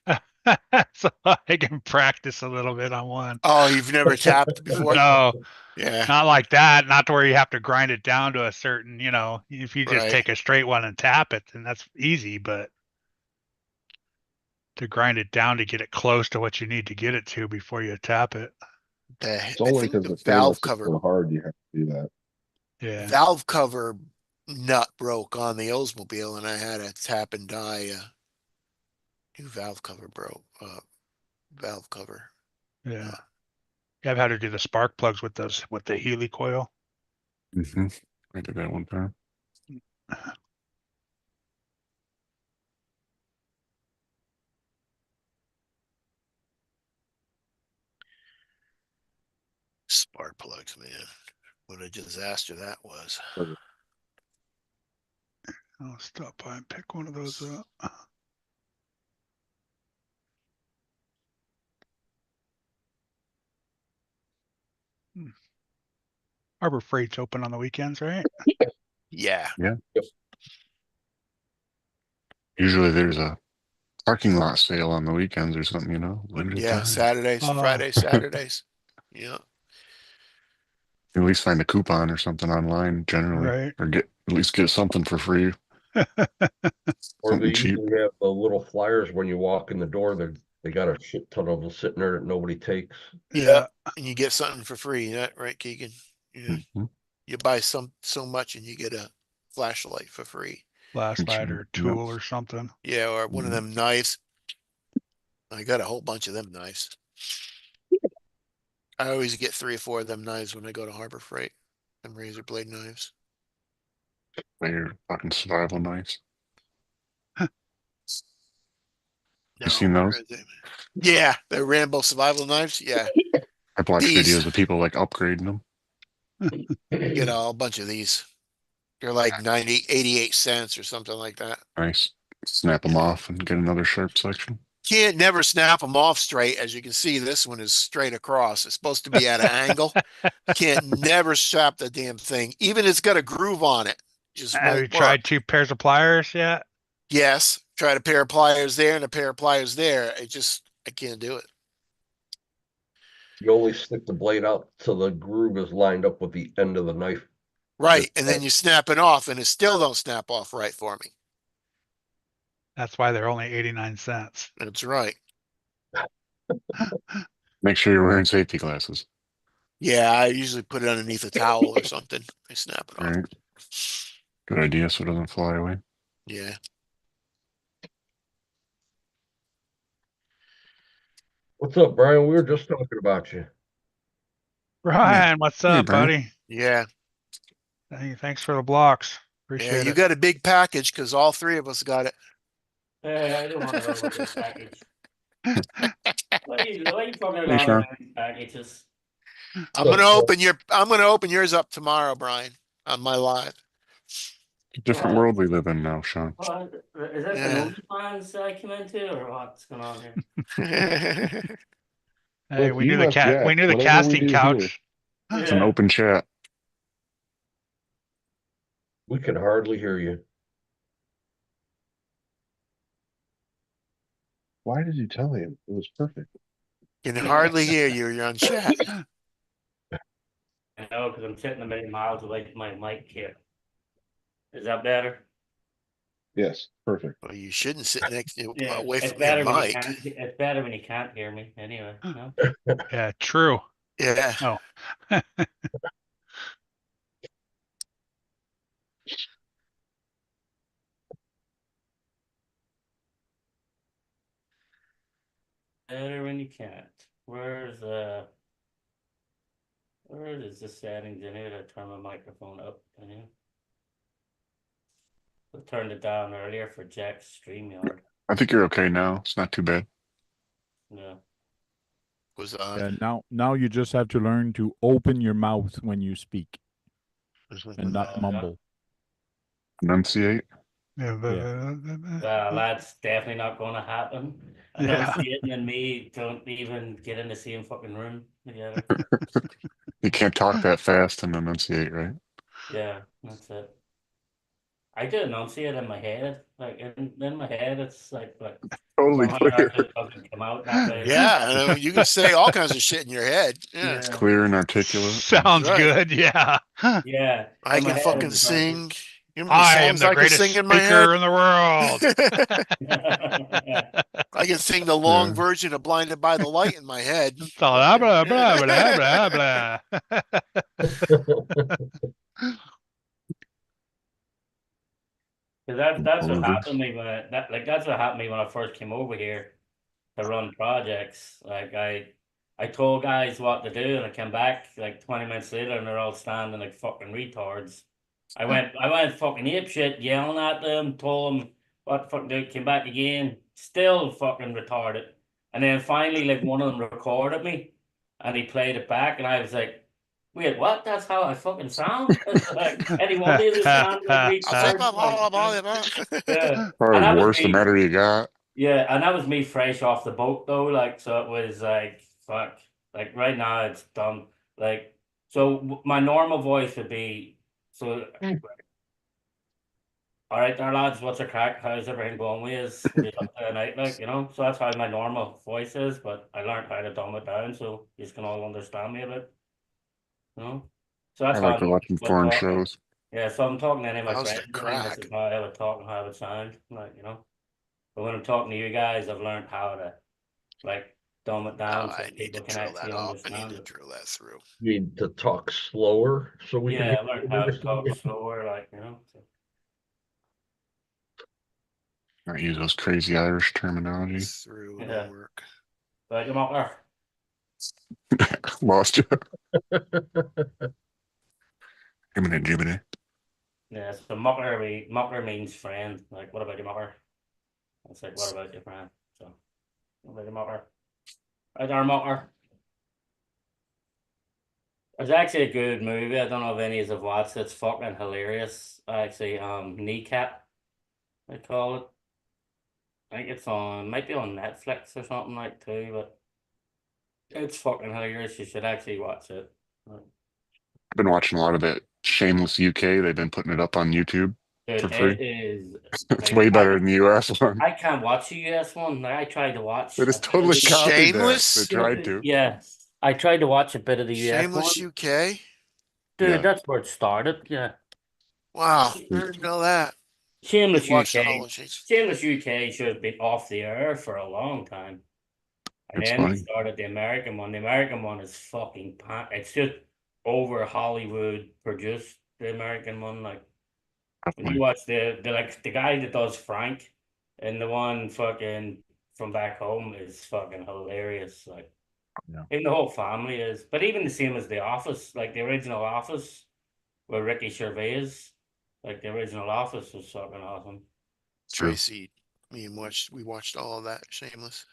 So I can practice a little bit on one. Oh, you've never tapped before? No, Yeah, not like that. Not to where you have to grind it down to a certain, if you just right. take a straight one and tap it, then that's easy. But to grind it down to get it close to what you need to get it to before you tap it. It's I only think because the the stainless valve is cover so hard you have to do that. Yeah. valve cover nut broke on the Oldsmobile, and I had a tap and die. New valve cover broke. Valve cover. Yeah. Yeah, I've had to do the spark plugs with the Healy coil. Mm-hmm. I did that one time. Spark plugs, man. What a disaster that was. I'll stop by and pick one of those up. Harbor Freight's open on the weekends, right? Yeah. Usually there's a parking lot sale on the weekends or something, limited Yeah. time. Saturdays, Oh. Fridays, Saturdays. Yeah. At least find a coupon or something online generally, Right. or at least get something for free, or they something cheap. usually have the little flyers when you walk in the door. They got a shit ton of them sitting there that nobody takes. Yeah. And you get something for free. That right, Keegan? Yeah. Mm-hmm. You buy so much and you get a flashlight for free. Flashlight or Yep. tool or something. Yeah, or one of Mhm. them knives. I got a whole bunch of them knives. I always get 3 or 4 of them knives when I go to Harbor Freight. Them razor blade knives. They're fucking survival knives. No, seen where those? is it? Yeah, the Rambo survival knives. Yeah, I've watched these. videos of people like upgrading them. Get a bunch of these. They're like 90, 88 cents or something like that. Nice. Snap them off and get another sharp section. Can't never snap them off straight. As you can see, this one is straight across. It's supposed to be at an angle. Can't never snap the damn thing. Even it's got a groove on it. Just Have you won't tried work. 2 pairs of pliers yet? Yes, tried a pair of pliers there and a pair of pliers there. I can't do it. You only stick the blade out so the groove is lined up with the end of the knife. Right, and then you snap it off, and it still don't snap off right for me. That's why they're only 89 cents. That's right. Make sure you're wearing safety glasses. Yeah, I usually put it underneath a towel or something. I snap it All off. right. Good idea so it doesn't fly away. Yeah. What's up, Brian? We were just talking about you. Brian, what's Hey, up, Brian. buddy? Yeah. Hey, thanks for the blocks. Yeah, Appreciate you it. got a big package because all 3 of us got it. Hey, I don't want to know about this package. What are you talking Hey, about Sean. these packages? I'm gonna open yours up tomorrow, Brian, on my live. It's a different What? world we live in now, Sean. What? Is that Yeah. the OnlyFans I came into, or what's going on here? Hey, Look, we knew the US Jack, we knew the whatever we casting do here. couch. It's an Yeah. open chat. We can hardly hear you. Why did you tell him? It was perfect. Can hardly hear you. You're on chat. I know, because I'm sitting a million miles away from my mic here. Is that better? Yes, perfect. Well, you shouldn't sit next Yeah, away it's from your better when you mic. can't. It's better when you can't hear me. Anyway, no. Yeah, true. Yeah. Oh. Better when you can't. Where is the settings in here to turn my microphone up? I turned it down earlier for Jack's StreamYard. I think you're okay now. It's not too bad. No. Was Yeah, now you just have to learn to open your mouth when you speak and not Yeah. mumble. Enunciate. Well, that's definitely not going to happen. Enunciating and me don't even get in the same fucking room together. You can't talk that fast and enunciate, right? Yeah, that's it. I do enunciate in my head. Like in my head, it's like Totally somehow or clear. other it doesn't come out that way. Yeah, you can say all kinds of shit in your head. Yeah, It's Yeah. clear and articulate. Sounds right. good. Yeah. Yeah. I In my can head, fucking it's like, sing. You know how many I am songs the I can sing greatest in my speaker head? in the world. I can sing the long version of Blinded by the Light in my head. Blah, blah, blah, blah, blah, blah. Because that's what Over. happened to me that's what happened to me when I first came over here to run projects. Like I told guys what to do and I came back like 20 minutes later and they're all standing like fucking retards. I went fucking apeshit yelling at them, told them what the fuck do, came back again, still fucking retarded. And then finally like one of them recorded me and he played it back and I was like, wait, what? That's how I fucking sound? Like any one day they sound like I'll say retards. blah, blah, Like, blah, blah, yeah. blah. And Probably that was worse the me. matter you got. Yeah, and that was me fresh off the boat though. Like, so it was like fuck. Like right now it's dumb. Like, so my normal voice would be so. All right, there lads, what's the crack? How's everything going with us? We up to the night, like So that's how my normal voice is. But I learned how to dumb it down so you can all understand me a bit. You know, so I that's how like I'm watching with foreign talking. shows. Yeah, so I'm talking to any of my How's friends. the I think this crack? is how I would talk and how I would sound. But when I'm talking to you guys, I've learned how to like dumb it Oh, down so I need to people can drill that actually off. I need understand to it. drill that through. You need to talk slower so we can Yeah, hear I learned and how to talk understand. slower, So. Not use those crazy Irish terminology. Through, Yeah, it'll work. but I'm out there. Lost you. Imminent Jiminy. Yeah, so mucker means friend. Like, what about your mucker? It's like, what about your friend? So, what about your mucker? Right there, mucker. It's actually a good movie. I don't know if any of you have watched it. It's fucking hilarious. Actually, Kneecap, they call it. I think it's on, might be on Netflix or something like too, but it's fucking hilarious. You should actually watch it. I've been watching a lot of it. Shameless UK. They've been putting it up on YouTube for Dude, free. it is It's like way better than the US one. I can't watch the US one. Like I tried to watch It a is bit of totally the copied that. They Shameless? tried to. yeah. I tried to watch a bit of the US one. Shameless UK? Dude, Yeah. that's where it started. Yeah. Wow, I didn't know that. You Shameless watched UK. all of it. Shameless UK should have been off the air for a long time. And It's then they funny. started the American one. The American one is fucking it's just over Hollywood produced the American one. Like when you Definitely. watch the like the guy that does Frank and the one fucking from back home is fucking hilarious. Like Yeah. even the whole family is, but even the same as The Office, like the original Office with Ricky Gervais, like the original Office was fucking awesome. True. Tracy, we watched all of that. Shameless.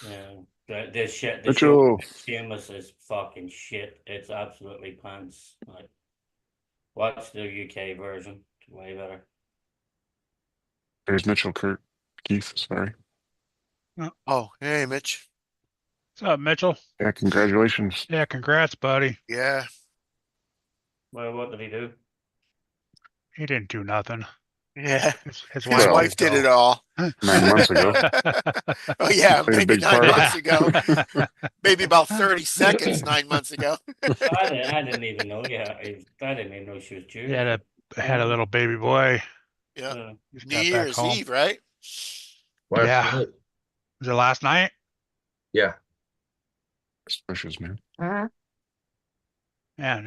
Yeah, the shit, the show Mitchell. Shameless is fucking shit. It's absolutely pants. Like, watch the UK version. It's way better. There's Mitchell Kurt. Keith, sorry. Oh, hey, Mitch. What's up, Mitchell? Yeah, congratulations. Yeah, congrats, buddy. Yeah. Well, what did he do? He didn't do nothing. Yeah. His His wife Well, wife did it all. 9 months ago. Oh, yeah, Played a maybe big 9 part. months ago. Maybe about 30 seconds 9 months ago. I didn't even know. Yeah, I didn't even know she was He had Jewish. had a little baby boy. Yeah. Yeah. Just New got back Year's home. Eve, right? Last Yeah. night. Was it last night? Yeah. Suspicious, man. Man,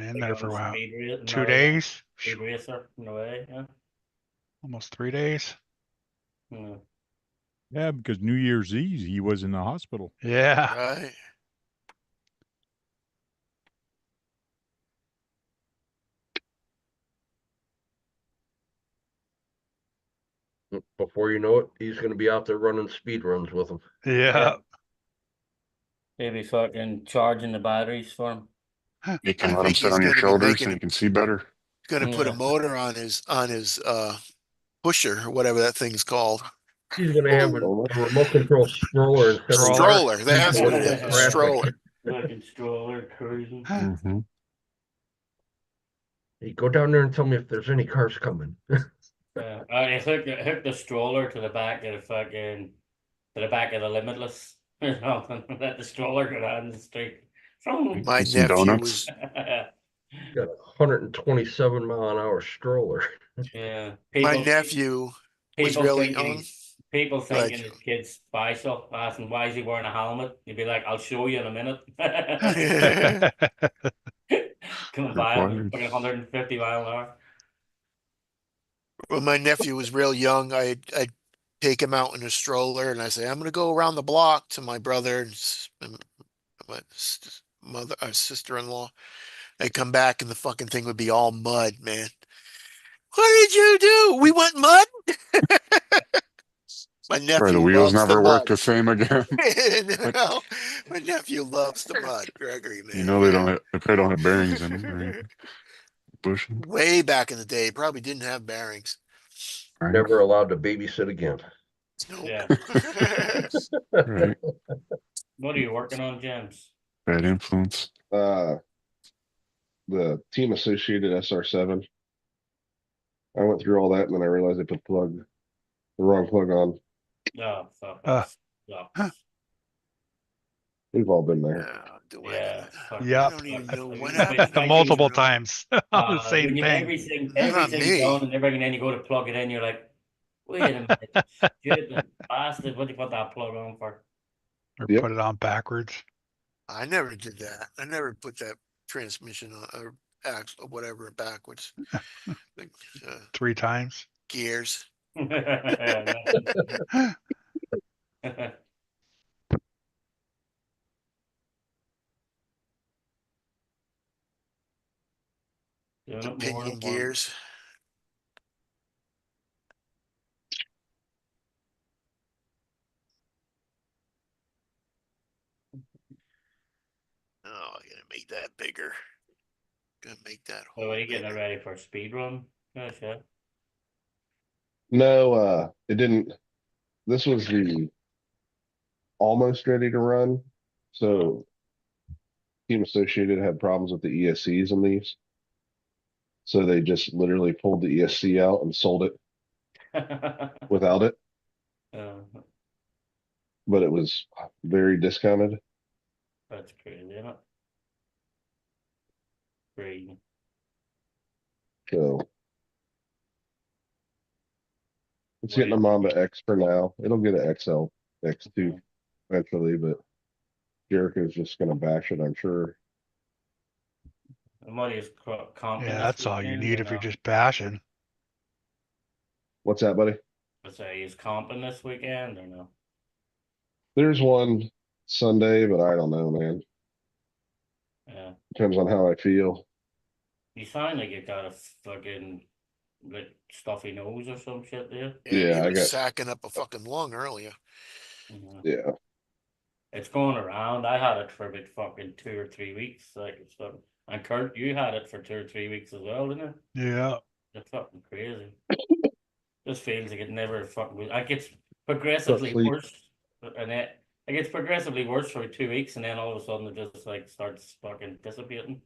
in there Like on for a wow, speed race, 2 days, speed racer in a way, yeah. almost 3 days. Yeah. Yeah, because New Year's Eve he was in the hospital. Yeah. Right. Before you know it, he's going to be out there running speed runs with them. Yeah. Maybe fucking charging the batteries for him. You can I let him think sit he's on your going to be shoulders making so a you can see better. going to put a Yeah. motor on his pusher or whatever that thing's called. He's going to have a remote control stroller instead of Stroller. That's what it in is. traffic. Stroller. Fucking stroller cruising. Mm-hmm. Hey, go down there and tell me if there's any cars coming. Yeah. I hook the stroller to the back of the fucking to the back of the Limitless or something. Let the stroller go down the street. My Get some nephew donuts. was Got a 127-mile-an-hour stroller. Yeah. my nephew was People really thinking young. people Go ahead, thinking his kid's special, asking why is he wearing a helmet? You'd be like, I'll show you in a minute. Joe. Coming by at Required. fucking 150 mile an hour. When my nephew was real young, I'd take him out in a stroller and I say, I'm going to go around the block to my brother and my mother, sister-in-law. I'd come back and the fucking thing would be all mud, man. What did you do? We went mud? My Right, the nephew wheels loves the never work mud. the same again. Like, No, my nephew loves the mud, Gregory, you man. know they Yeah. don't have, they probably don't have bearings in them, right? Bushing, Way back in the day, probably didn't have bearings. right? Never allowed to babysit again. Nope. Yeah. Right. What are you working on, James? Bad influence. The team associated SR7. I went through all that and then I realized I put the wrong plug on. Oh, fuck Uh, that. huh. We've all been there. Do Yeah. Yep. I don't even know what It's happened. The like multiple You know? times on the same when you thing. Not everything's me. done and everything, then you go to plug it in, you're like, wait a minute, stupid bastard, what do you put that plug on for? Or Yep. put it on backwards. I never did that. I never put that transmission on or axle or whatever backwards. Like, 3 times. gears. Doing it more Pinion at once. gears. Oh, I gotta make that bigger. Gonna make that So hole are you getting it bigger. ready for a speed run? Yes, yeah. No, it didn't. This was the almost ready to run. So Team Associated had problems with the ESCs in these. So they just literally pulled the ESC out and sold it without it, Uh, but it was very discounted. that's crazy, isn't it? Crazy. So it's What getting do them you on to X for now. It'll get an XL, X2 eventually, but Jericho's just going to bash it, I'm sure. and what is comping Yeah, this that's all you weekend need or if you're no? just bashing. What's that, buddy? I say, is comping this weekend or no? There's one Sunday, but I don't know, man. Yeah. Depends on how I feel. You sound like you got a fucking like stuffy nose or some shit there. Yeah, he I was got, sacking up a fucking lung earlier. yeah. It's going around. I had it for about fucking 2 or 3 weeks. Like it's fucking, and Kurt, you had it for 2 or 3 weeks as well, didn't it? Yeah. It's fucking crazy. Just feels like it never fucking. It gets progressively Sleep. worse, and it gets progressively worse for 2 weeks, and then all of a sudden it just like starts fucking dissipating.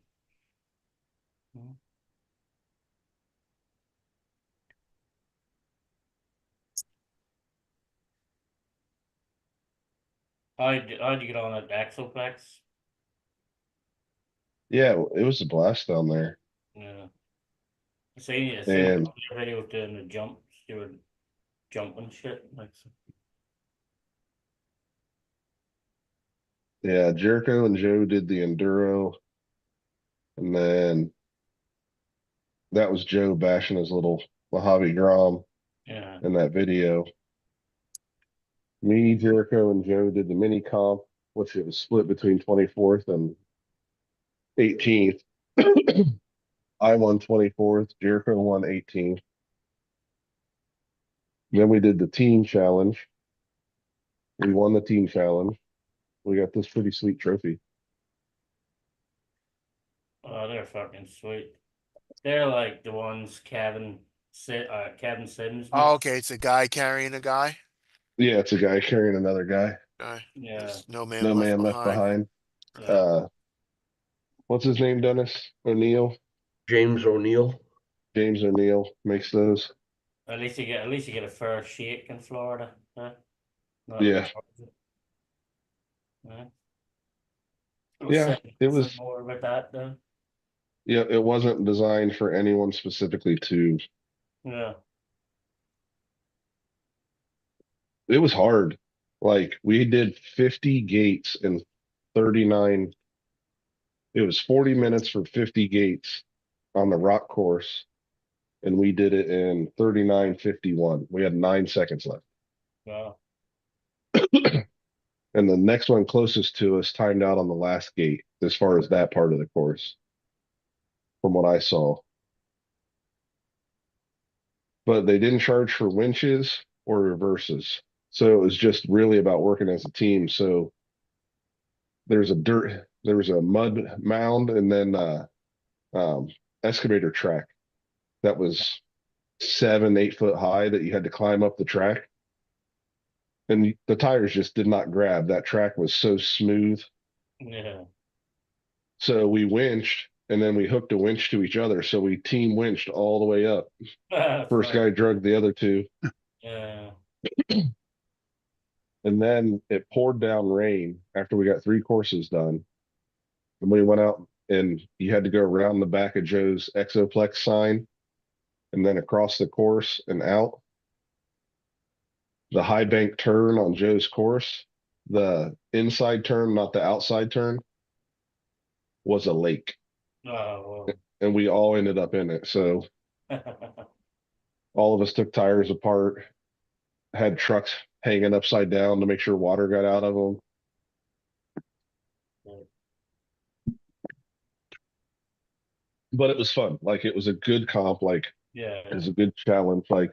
How'd you get on at Axoplex? Yeah, it was a blast down there. Yeah. I seen And a video of doing the jumps, they were jumping shit. Like, yeah, Jericho and Joe did the enduro, and then that was Joe bashing his little Mojave Grom yeah. in that video. Me, Jericho, and Joe did the mini comp, which it was split between 24th and 18th. I won 24th, Jericho won 18th. Then we did the team challenge. We won the team challenge. We got this pretty sweet trophy. Oh, they're fucking sweet. They're like the ones Kevin Sims Oh, made. okay, it's a guy carrying a guy. Yeah, it's a guy carrying another guy. Guy. Yeah, There's no man No left man left behind. behind. yeah. What's his name, Dennis? O'Neill? James O'Neill. James O'Neill makes those. At least you get a fair shake in Florida. Huh? Not in Yeah. Georgia. Yeah. We'll Yeah, say it some was. more about that though. Yeah, it wasn't designed for anyone specifically to. Yeah. It was hard. Like we did 50 gates in 39. It was 40 minutes for 50 gates on the rock course, and we did it in 39:51. We had 9 seconds left. Wow. And the next one closest to us timed out on the last gate as far as that part of the course, from what I saw. But they didn't charge for winches or reverses. So it was just really about working as a team. So there was a mud mound and then um, excavator track that was 7, 8 foot high that you had to climb up the track. And the tires just did not grab. That track was so smooth. Yeah. So we winched and then we hooked a winch to each other. So we team winched all the way up. First Fuck. guy drugged the other two. Yeah. And then it poured down rain after we got 3 courses done. And we went out and you had to go around the back of Joe's Exoplex sign and then across the course and out. The high bank turn on Joe's course, the inside turn, not the outside turn, was a lake. Oh And we all ended up in it. So well. all of us took tires apart, had trucks hanging upside down to make sure water got out of them. But it was fun. Like it was a good comp. Like Yeah. it was a good challenge. Like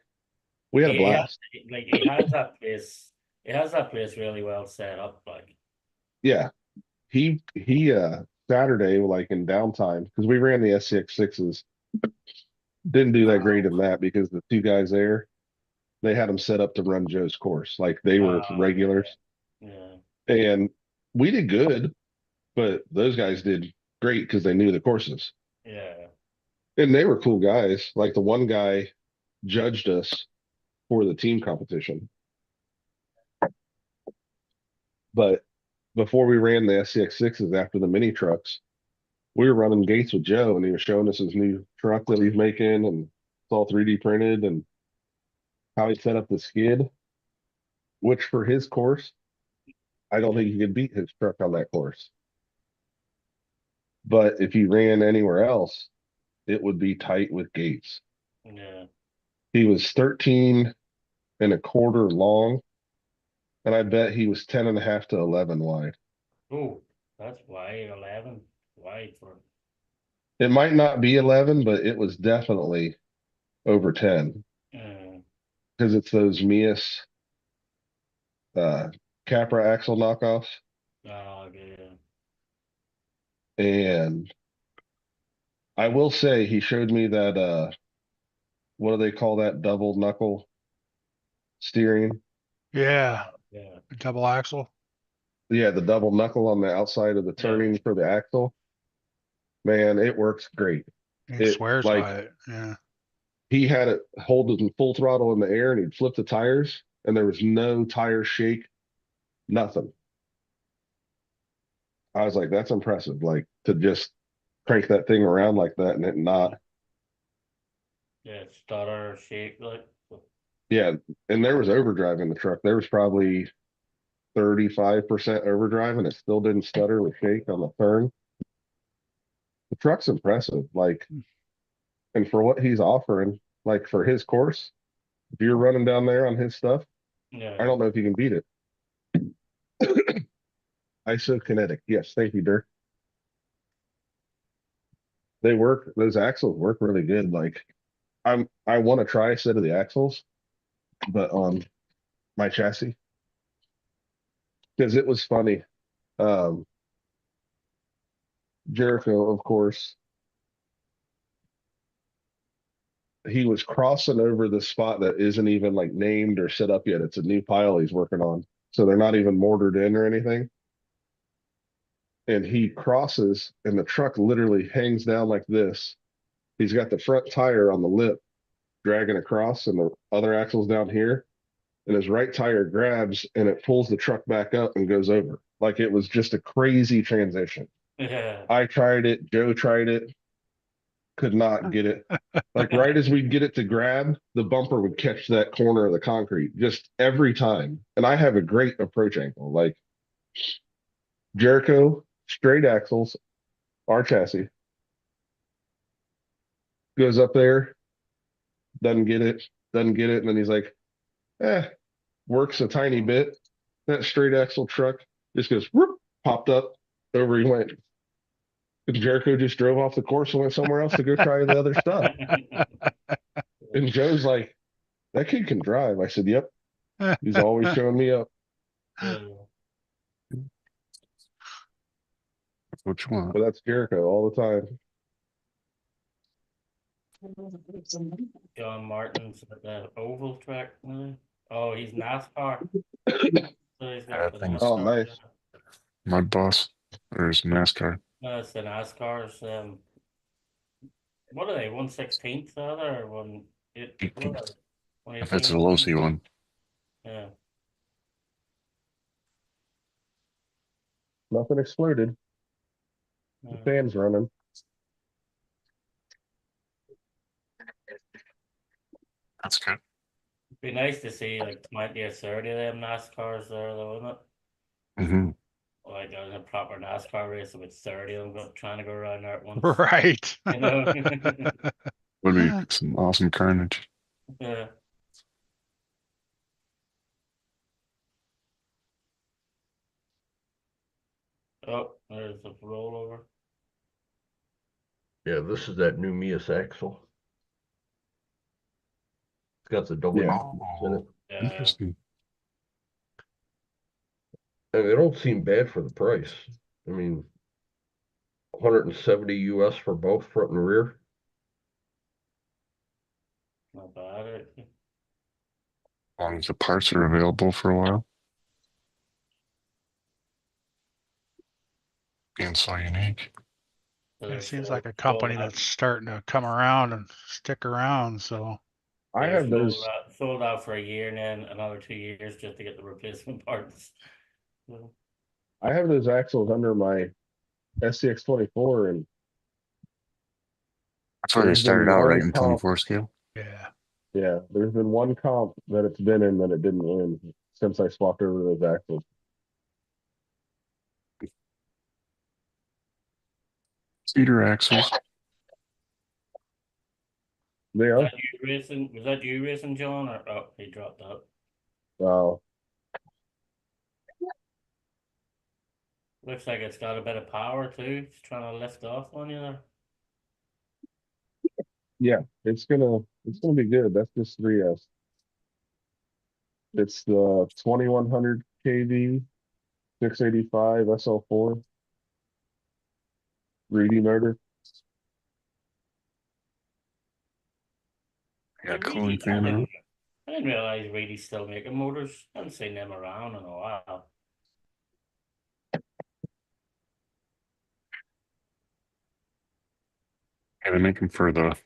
we had a He has blast. like he has that place. He has that place really well set up. Like. Yeah. He Saturday, like in downtime, because we ran the SCX6s, didn't do that great in that because the 2 guys there, they had them set up to run Joe's course. Like they were Okay. regulars. Yeah. And we did good, but those guys did great because they knew the courses. Yeah. And they were cool guys. Like the one guy judged us for the team competition. But before we ran the SCX6s after the mini trucks, we were running gates with Joe and he was showing us his new truck that he's making and it's all 3D printed and how he set up the skid, which for his course, I don't think he could beat his truck on that course. But if he ran anywhere else, it would be tight with gates. Yeah. He was 13 1/4 long, and I bet he was 10 1/2 to 11 wide. Oh, that's wide. 11 wide for. It might not be 11, but it was definitely over 10 Uh, because it's those Mias uh, Capra axle knockoffs. oh yeah. And I will say he showed me that what do they call that double knuckle steering? Yeah, Yeah. double axle. Yeah, the double knuckle on the outside of the Yeah. turning for the axle. Man, it works great. He It swears like by it. Yeah. he had it holding full throttle in the air and he'd flip the tires and there was no tire shake, nothing. I was like, that's impressive. Like to just crank that thing around like that and it not. Yeah, stutter, shake, like. Yeah, and there was overdrive in the truck. There was probably 35% overdrive, and it still didn't stutter or shake on the turn. The truck's impressive. Like, and for what he's offering, like for his course, if you're running down there on his stuff, Yeah. I don't know if you can beat it. Isokinetic. Yes, thank you, Dirk. They work, those axles work really good. Like I want to try a set of the axles, but on my chassis. Because it was funny. Um Jericho, of course, he was crossing over the spot that isn't even like named or set up yet. It's a new pile he's working on. So they're not even mortared in or anything. And he crosses and the truck literally hangs down like this. He's got the front tire on the lip dragging across and the other axle's down here. And his right tire grabs and it pulls the truck back up and goes over. Like it was just a crazy transition. Yeah. I tried it, Joe tried it, could not get it. Like right as we'd get it to grab, the bumper would catch that corner of the concrete just every time. And I have a great approach angle. Like Jericho, straight axles, our chassis, goes up there, doesn't get it, doesn't get it. And then he's like, works a tiny bit. That straight axle truck just goes whoop, popped up, over he went. Jericho just drove off the course and went somewhere else to go try the other stuff. And Joe's like, that kid can drive. I said, yep. He's always showing me up. Yeah. That's what you want. But that's Jericho all the time. John Martin's at the oval track now. Oh, he's NASCAR. So he's Yeah, got the things. Oh, NASCAR. nice. Mud Boss. There's NASCAR. No, it's the NASCAR's. What are they? 1/16th other or one? What are they? If it's a 1/18th? low C one. Yeah. Nothing exploded. The Yeah. fan's running. That's good. Be nice to see like 20 or 30 of them NASCARs there though, isn't it? Mm-hmm. Like in a proper NASCAR race with 30 of them trying to go around there at once. Right. You know? Would be some awesome carnage. Yeah. Oh, there's a rollover. Yeah, this is that new Mias axle. It's got the double Yeah. in it. Yeah. Interesting. And they don't seem bad for the price. I mean, 170 US for both front and rear. Not bad. As long as the parts are available for a while. Being so unique. It seems like a company that's starting to come around and stick around. So I They're have those. sold out for a year and then another 2 years just to get the replacement parts. So, I have those axles under my SCX 24, and That's why they there's started been out right one in comp. 24 scale. yeah, Yeah, there's been one comp that it's been in that it didn't win since I swapped over those axles. Cedar axles. They was are. that you racing? Was that you racing, John? Or oh, he dropped out. Wow. Looks like it's got a bit of power too. It's trying to lift off on you there. Yeah, it's gonna be good. That's just 3S. It's the 2100 kV 685 SL4 Reedy motor. Yeah, Really? cooling fan on. I didn't realize Reedy's still making motors. I haven't seen them around in a while. Yeah, they make them for the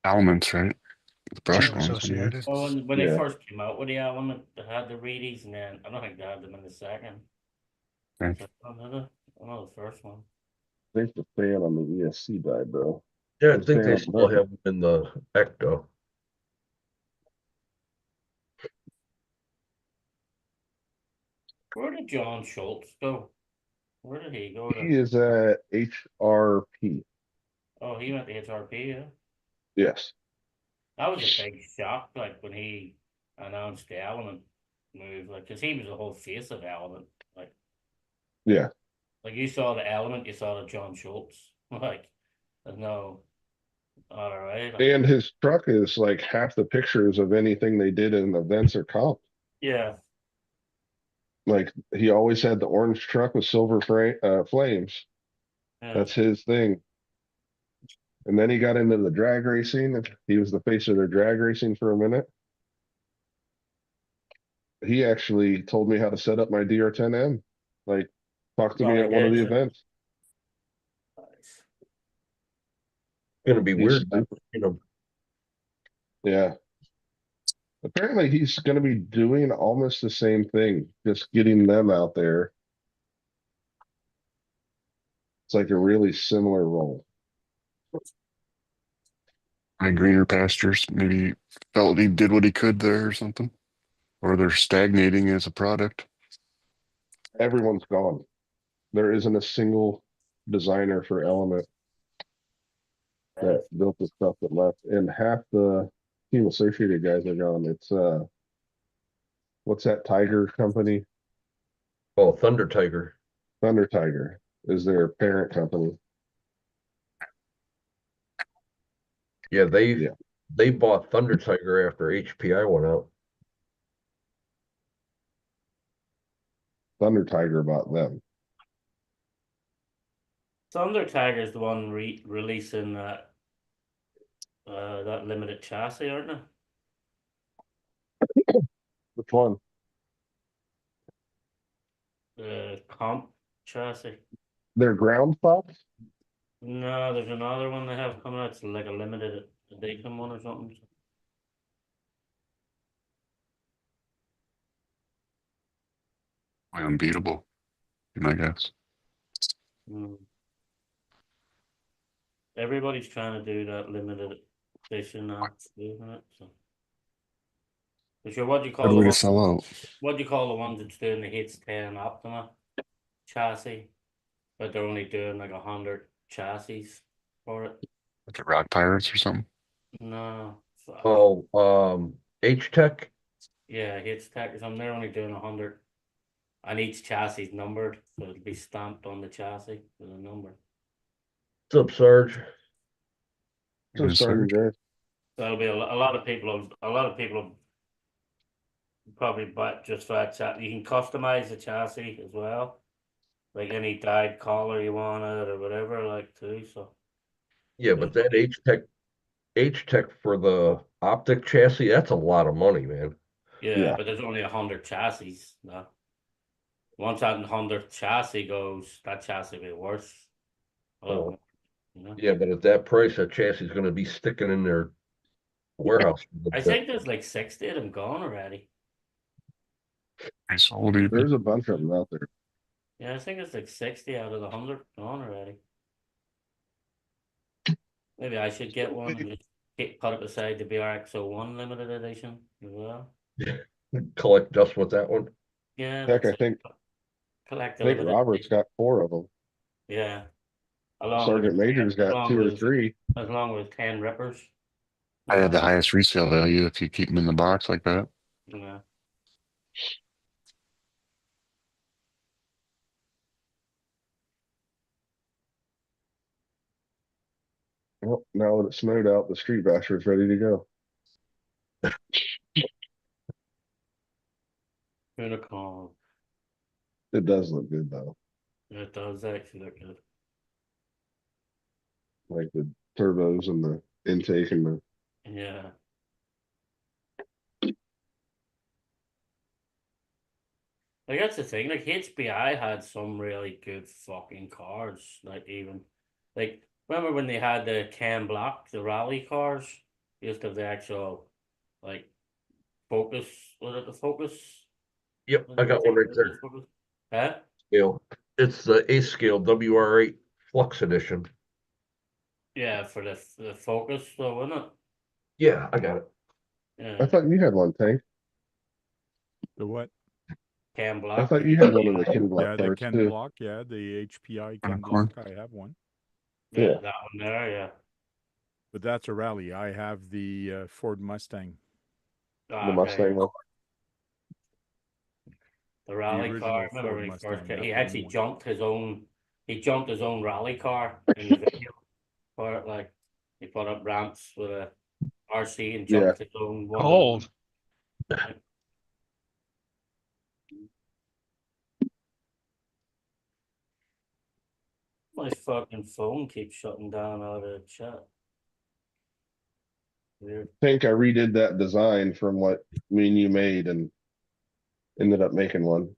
elements, right? The brush Team ones. Anyway. Associated. Well, when they Yeah. first came out with the element, they had the Reedies, and then I don't think they had them in the second. Okay. So, another the first one. I think the fan on the ESC died though. Yeah, I I'm think staying they on still the have them in the Ecto. Where did John Schultz go? Where did he go He to? is at HRP. Oh, he went to HRP, yeah. Yes. That was a big shock, like when he announced the Element move, like, because he was the whole face of Element. Yeah. Like you saw the Element, you saw the John Schultz. Like, there's no, all right. And his truck is like half the pictures of anything they did in events or comp. Yeah, Like he always had the orange truck with silver flames. yeah. That's his thing. And then he got into the drag racing. He was the face of their drag racing for a minute. He actually told me how to set up my DR10M. Like, talked to Oh, me he at one of did. the Yeah. events. Nice. Gonna be He's weird not to see them. yeah. Apparently, he's going to be doing almost the same thing, just getting them out there. It's like a really similar role. My greener pastures maybe felt he did what he could there or something, or they're stagnating as a product. Everyone's gone. There isn't a single designer for Element that built the stuff that left, and half the Team Associated guys are gone. It's what's that Tiger company? Oh, Thunder Tiger. Thunder Tiger is their parent company. Yeah, Yeah, they bought Thunder Tiger after HPI went out. Thunder Tiger bought them. Thunder Tiger's the one releasing that limited chassis, aren't they? Which one? The comp chassis. Their ground fox? No, there's another one they have coming out. It's like a limited edition one or something. Unbeatable, I guess. Mm. Everybody's trying to do that limited edition now, isn't it? So, for sure, what do you call Good the way to one? sell out. What do you call the ones that's doing the Hits 10 Optima chassis, but they're only doing like 100 chassis for it? Like the Rock Pirates or something. No, fuck. Oh, H-Tech. Yeah, Hits Tech or something. They're only doing 100, and each chassis is numbered, so it'll be stamped on the chassis with a number. What's up, Sarge? So Yes, starting sir. guys. That'll be a lot of people. A lot of people probably buy just for that chassis. You can customize the chassis as well, like any dyed collar you want it or whatever, like too. So Yeah, but that H-Tech for the optic chassis, that's a lot of money, man. yeah, Yeah. but there's only 100 chassis. No. Once that 100 chassis goes, that chassis will be worth a lot Oh, more, you know. yeah, but at that price, that chassis is gonna be sticking in their warehouse for a I little bit. think there's like 60 of them gone already. I sold even. There's a bunch of them out there. Yeah, I think it's like 60 out of the 100 gone already. Maybe I should get one and just put it beside the BRX01 limited edition as well. Collect dust with that one. Yeah, Heck, that's I it. think Collect the I think limited Robert's edition. got 4 of them. Yeah, along with Sergeant Major's got 2 or 3. along with 10 rippers. I had the highest resale value if you keep them in the box like that. Yeah. Well, now that it's snowed out, the street basher is ready to go. Unicorn. It does look good though. It does actually look good. Like the turbos and the intake and the Yeah. Like that's the thing. Like HBI had some really good fucking cars. Like even like remember when they had the Ken Block, the rally cars? They used to have the actual like Focus. Was it the Focus? Yep, Was I it the got one right Focus? there. Focus? Huh? Scale. It's the A scale WR8 Flux Edition. Yeah, for the Focus, though, isn't it? Yeah, I got it. I Yeah, thought you had one, Tank. The what? Ken I Block. thought you had one of the Ken Block Yeah, the cards Ken too. block. Yeah, the HPI And Ken a corn. block. I have one, Yeah, Yeah. that one there. Yeah. but that's a rally. I have the Ford Mustang, The Okay. Mustang one. The the rally car. I original remember Ford when he first Mustang, came, not he the new actually one. jumped his own. He jumped his own rally car in the video for it. Like he put up ramps with a RC and Yeah. jumped his own one. Cold. My fucking phone keeps shutting down out of chat. Weird. I think I redid that design from what me and you made and ended up making one.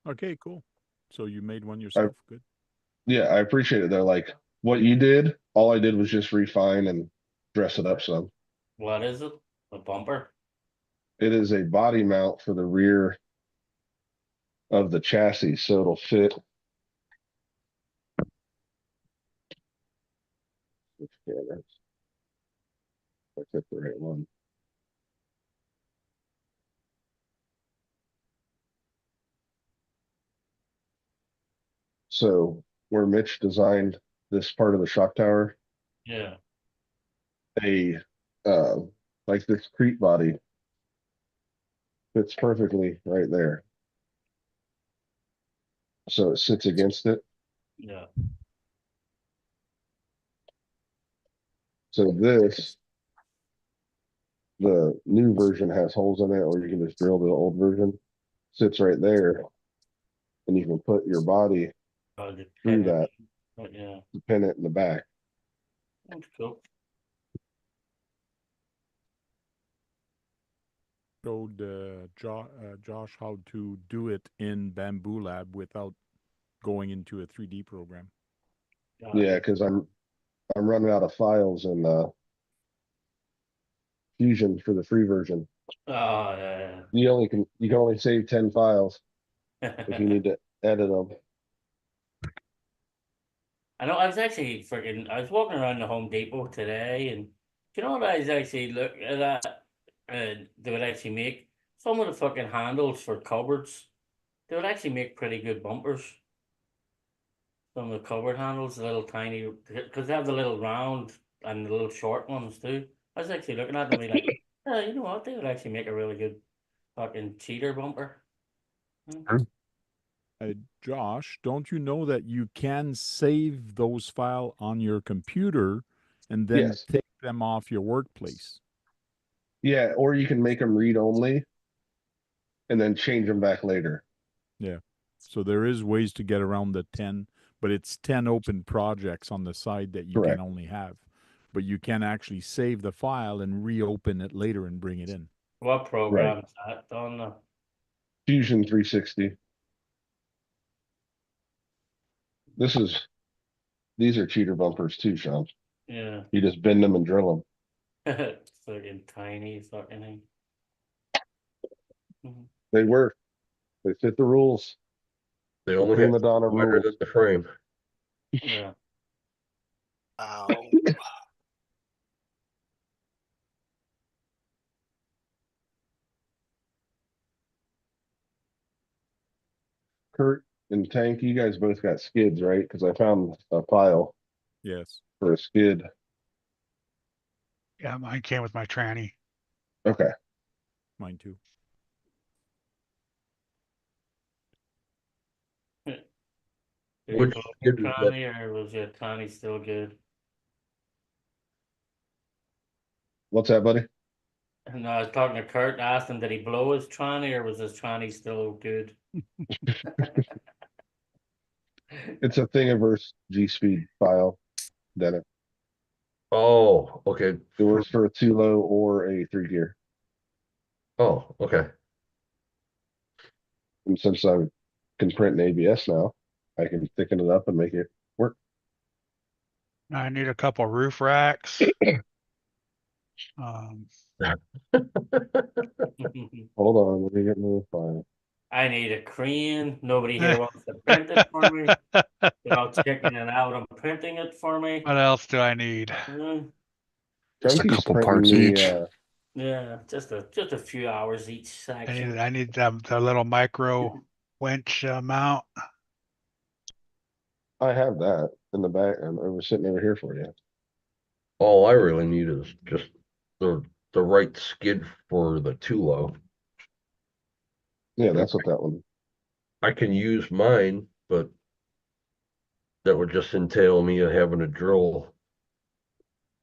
Okay, cool. So you made one I yourself. Good. yeah, I appreciate it though. Like what you did, all I did was just refine and dress it up some. What is it? A bumper? It is a body mount for the rear of the chassis, so it'll fit. Yeah, that's the right one. So where Mitch designed this part of the shock tower, Yeah. a uh, like this crete body fits perfectly right there. So it sits against it. Yeah. So this, the new version has holes in it, or you can just drill the old version. Sits right there, and you can put your body Oh, the through pin. that But yeah, to pin it in the back. that's cool. Showed Josh how to do it in Bamboo Lab without going into a 3D program. Yeah, because I'm running out of files in Fusion for the free version. Oh, yeah. You can only save 10 files if you need to edit them. I know. I was actually freaking. I was walking around the Home Depot today, and you know what I was actually looking at that. They would actually make some of the fucking handles for cupboards. They would actually make pretty good bumpers. Some of the cupboard handles, the little tiny, because they have the little round and the little short ones too. I was actually looking at them and be like, yeah, you know what? They would actually make a really good fucking cheater bumper. Sure. Josh, don't you know that you can save those files on your computer and then Yes. take them off your workplace? Yeah, or you can make them read only and then change them back later. Yeah. So there is ways to get around the 10, but it's 10 open projects on the side that you can Correct. only have. But you can actually save the file and reopen it later and bring it in. What program is that on? Fusion 360. These are cheater bumpers too, Sean. Yeah. You just bend them and drill them. Fucking tiny fucking thing. Mhm. They work. They fit the rules. They The only prima have donna wider rules. than the frame. Yeah. Ow. Kurt and Tank, you guys both got skids, right? Because I found a file Yes. for a skid. Yeah, mine came with my tranny. Okay. Mine too. Did you Which blow your skid was that? tranny or was your tranny still good? What's that, buddy? And I was talking to Kurt, asked him, did he blow his tranny or was his tranny still good? It's a Thingiverse G-Speed file, Dennis. Oh, okay. It works for a 2-low or a 3-gear. Oh, okay. And since I can print in ABS now, I can thicken it up and make it work. I need a couple roof racks. Um, Hold on, let me get another file. I need a crane. Nobody here wants to print it for me. They're all checking it out and printing it for me. What else do I need? Just a Junky's couple printing parts each. Yeah, just a few hours each section. I need the little micro winch mount. I have that in the back. I'm over sitting over here for you. All I really need is just the right skid for the Tulo. Yeah, that's what that one. I can use mine, but that would just entail me having to drill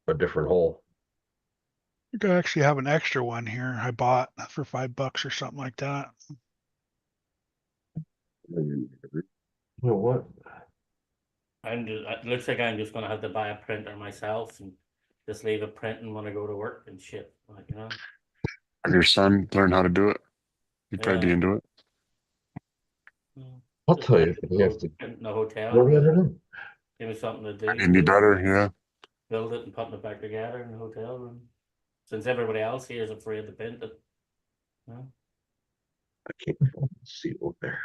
a different hole. I think I actually have an extra one here I bought for $5 or something like that. You know what? It looks like I'm just gonna have to buy a printer myself and just leave it printing when I go to work and shit. Like, Have your son learn how to do it? He'd probably be Yeah. into it. I'll Just tell like you if you have to in the hotel go room. ahead and Give me something to It'd be do. better, yeah. Build it and putting it back together in the hotel room. Since everybody else here is afraid to paint it. I can't see over there.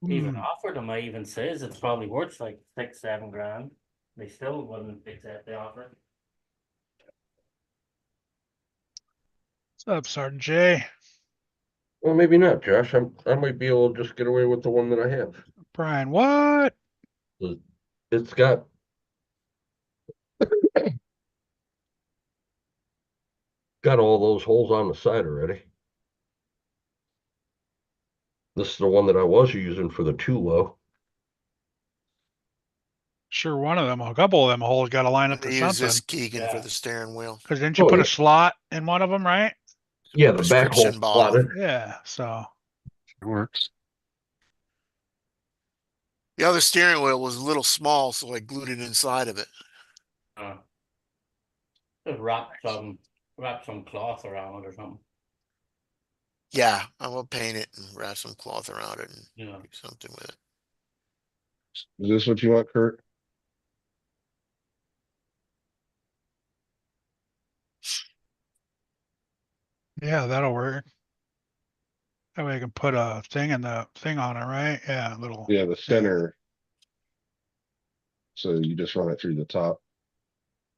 Even Hmm. offered them, I even says it's probably worth like 6-7 grand. They still wouldn't accept the offer. What's up, Sergeant J? Well, maybe not, Josh. I might be able to just get away with the one that I have. Brian, what? It's got all those holes on the side already. This is the one that I was using for the Tulo. Sure, one of them, a couple of them holes got to line up They to use this something. Keegan for Yeah. the steering wheel. Because didn't you Oh, put yeah. a slot in one of them, right? Yeah, the back hole Prescription bottle. slotted. Yeah, so It works. The other steering wheel was a little small, so I glued it inside of it. Just wrap some cloth around it or something. Yeah, I will paint it and wrap some cloth around it and You know. do something with it. Is this what you want, Kurt? yeah, that'll work. That way I can put a thing in the thing on it, right? Yeah, little. Yeah, the center. So you just run it through the top.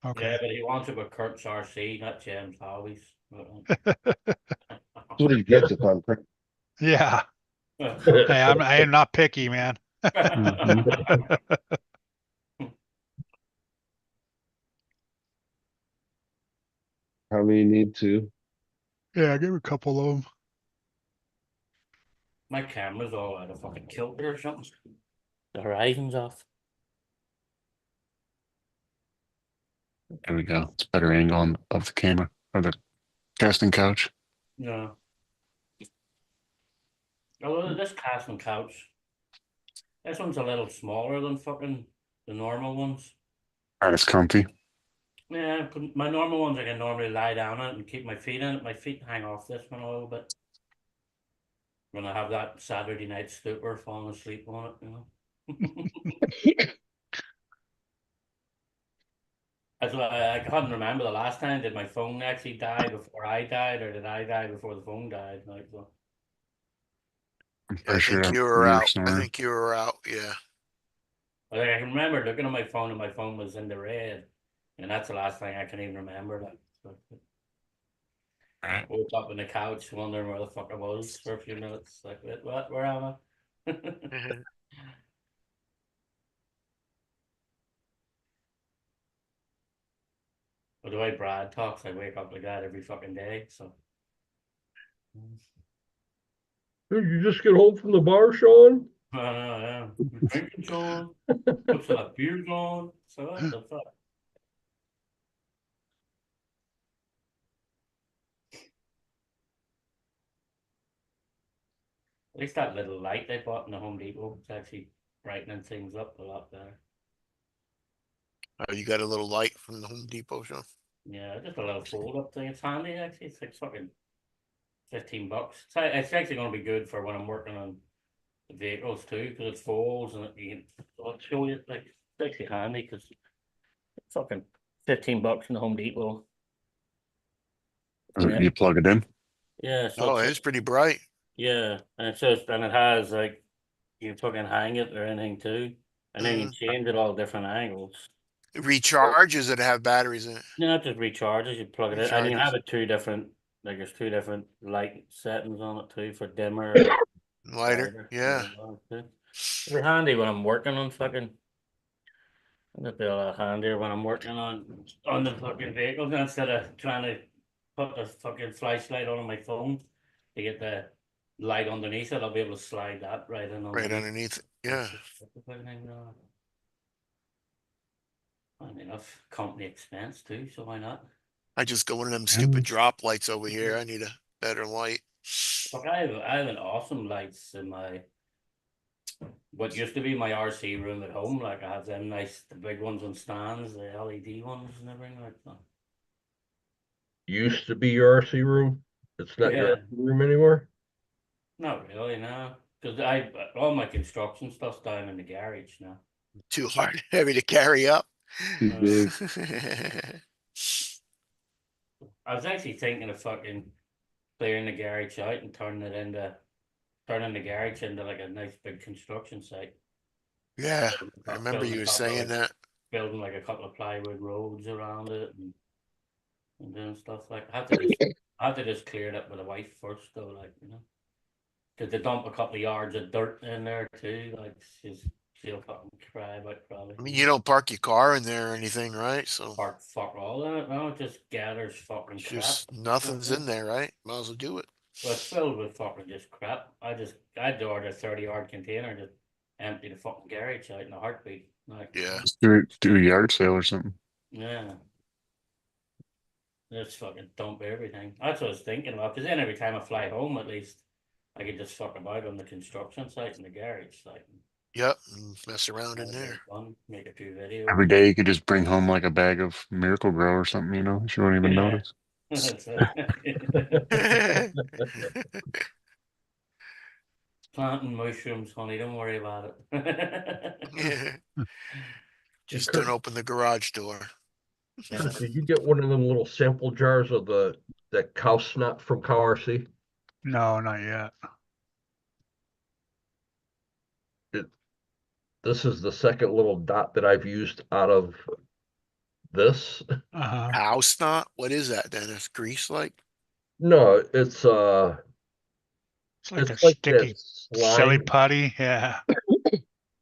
Okay. Yeah, but he wants it with Kurt's RC, not Jim's Hobbies. That's what he gets if I'm printing. Yeah. Hey, I am not picky, man. Mhm. How many you need to? Yeah, give me a couple of them. My camera's all out of fucking kilter or something. The horizon's off. There we go. It's better angle of the camera or the casting couch. Yeah. Although this casting couch, this one's a little smaller than fucking the normal ones. And it's comfy. Yeah, my normal ones I can normally lie down on it and keep my feet in it. My feet hang off this one a little bit. When I have that Saturday night stupor falling asleep on it, you know. That's why I couldn't remember the last time. Did my phone actually die before I died, or did I die before the phone died? Like, so. I'm Yeah, I pretty sure think you were we were out. I snoring. think you were out. Yeah. Like, I can remember looking at my phone and my phone was in the red, and that's the last thing I can even remember. That. So, Right. woke up on the couch wondering where the fuck I was for a few minutes. Like, what? Where am I? Mhm. But the way Brad talks, I wake up like that every fucking day. So. Did you just get home from the bar, Sean? I know, yeah. You're drinking, Sean. What's that beer gone? So what the fuck? At least that little light they bought in the Home Depot is actually brightening things up a lot better. Oh, you got a little light from the Home Depot, Sean? Yeah, just a little fold up thing. It's handy actually. It's like fucking $15. It's actually going to be good for when I'm working on the vehicles too, because it folds and I'll show you. Like, it's actually handy because it's fucking $15 in the Home Depot. Yeah. You plug it in. Yeah, so Oh, it is pretty bright. Yeah, and it's just and it has like you can fucking hang it or anything too, and then you can change it all different angles. Recharges that have batteries in it. You know, it just recharges. You plug it in, and you Recharges. have it two different. Like there's two different light settings on it too for dimmer and Lighter. brighter. Yeah. It'd be handy when I'm working on fucking. It'd be a lot handier when I'm working on the fucking vehicles instead of trying to put the fucking flashlight on my phone to get the light underneath it. I'll be able to slide that right in Right underneath. underneath it. Yeah. Fine enough, company expense too, so why not? I just go one of them stupid drop lights over here. I need a better light. Fuck, I have an awesome lights in my what used to be my RC room at home. Like I have them nice, the big ones on stands, the LED ones and everything like that. Used to be your RC room. It's not your Yeah, RC room anymore. not really, no. Because I all my construction stuff's down in the garage now. Too hard, heavy to carry up. Too big. I was actually thinking of fucking clearing the garage out and turning the garage into like a nice big construction site. Yeah, I remember Building you a were couple of saying like that. building like a couple of plywood roads around it and doing stuff like I have to just clear it up with a wife first though, like because they dump a couple of yards of dirt in there too, like she'll fucking cry about probably. I mean, you don't park your car in there or anything, right? So Park fuck all in it. No, it just gathers fucking it's crap. just nothing's in there, right? Might as well do it. Well, it's filled with fucking just crap. I'd order a 30-yard container, just empty the fucking garage out in a heartbeat. Like, Yeah. Just do a yard sale or something. yeah, just fucking dump everything. That's what I was thinking about. Because then every time I fly home, at least I could just fuck about on the construction site in the garage, like Yep. And mess around in have a bit there. of fun, make a few videos. Every day you could just bring home like a bag of Miracle Grow or something, you know, you won't even Yeah. notice. That's it. Planting mushrooms, honey. Don't worry about it. Just Kurt, don't open the garage door. Yeah. did you get one of them little sample jars of that cow snot from Cow RC? No, not yet. This is the second little dot that I've used out of this. Uh-huh. Cow snot? What is that, Dennis? Grease like? No, It's like a it's like that sticky silly slime, putty. Yeah.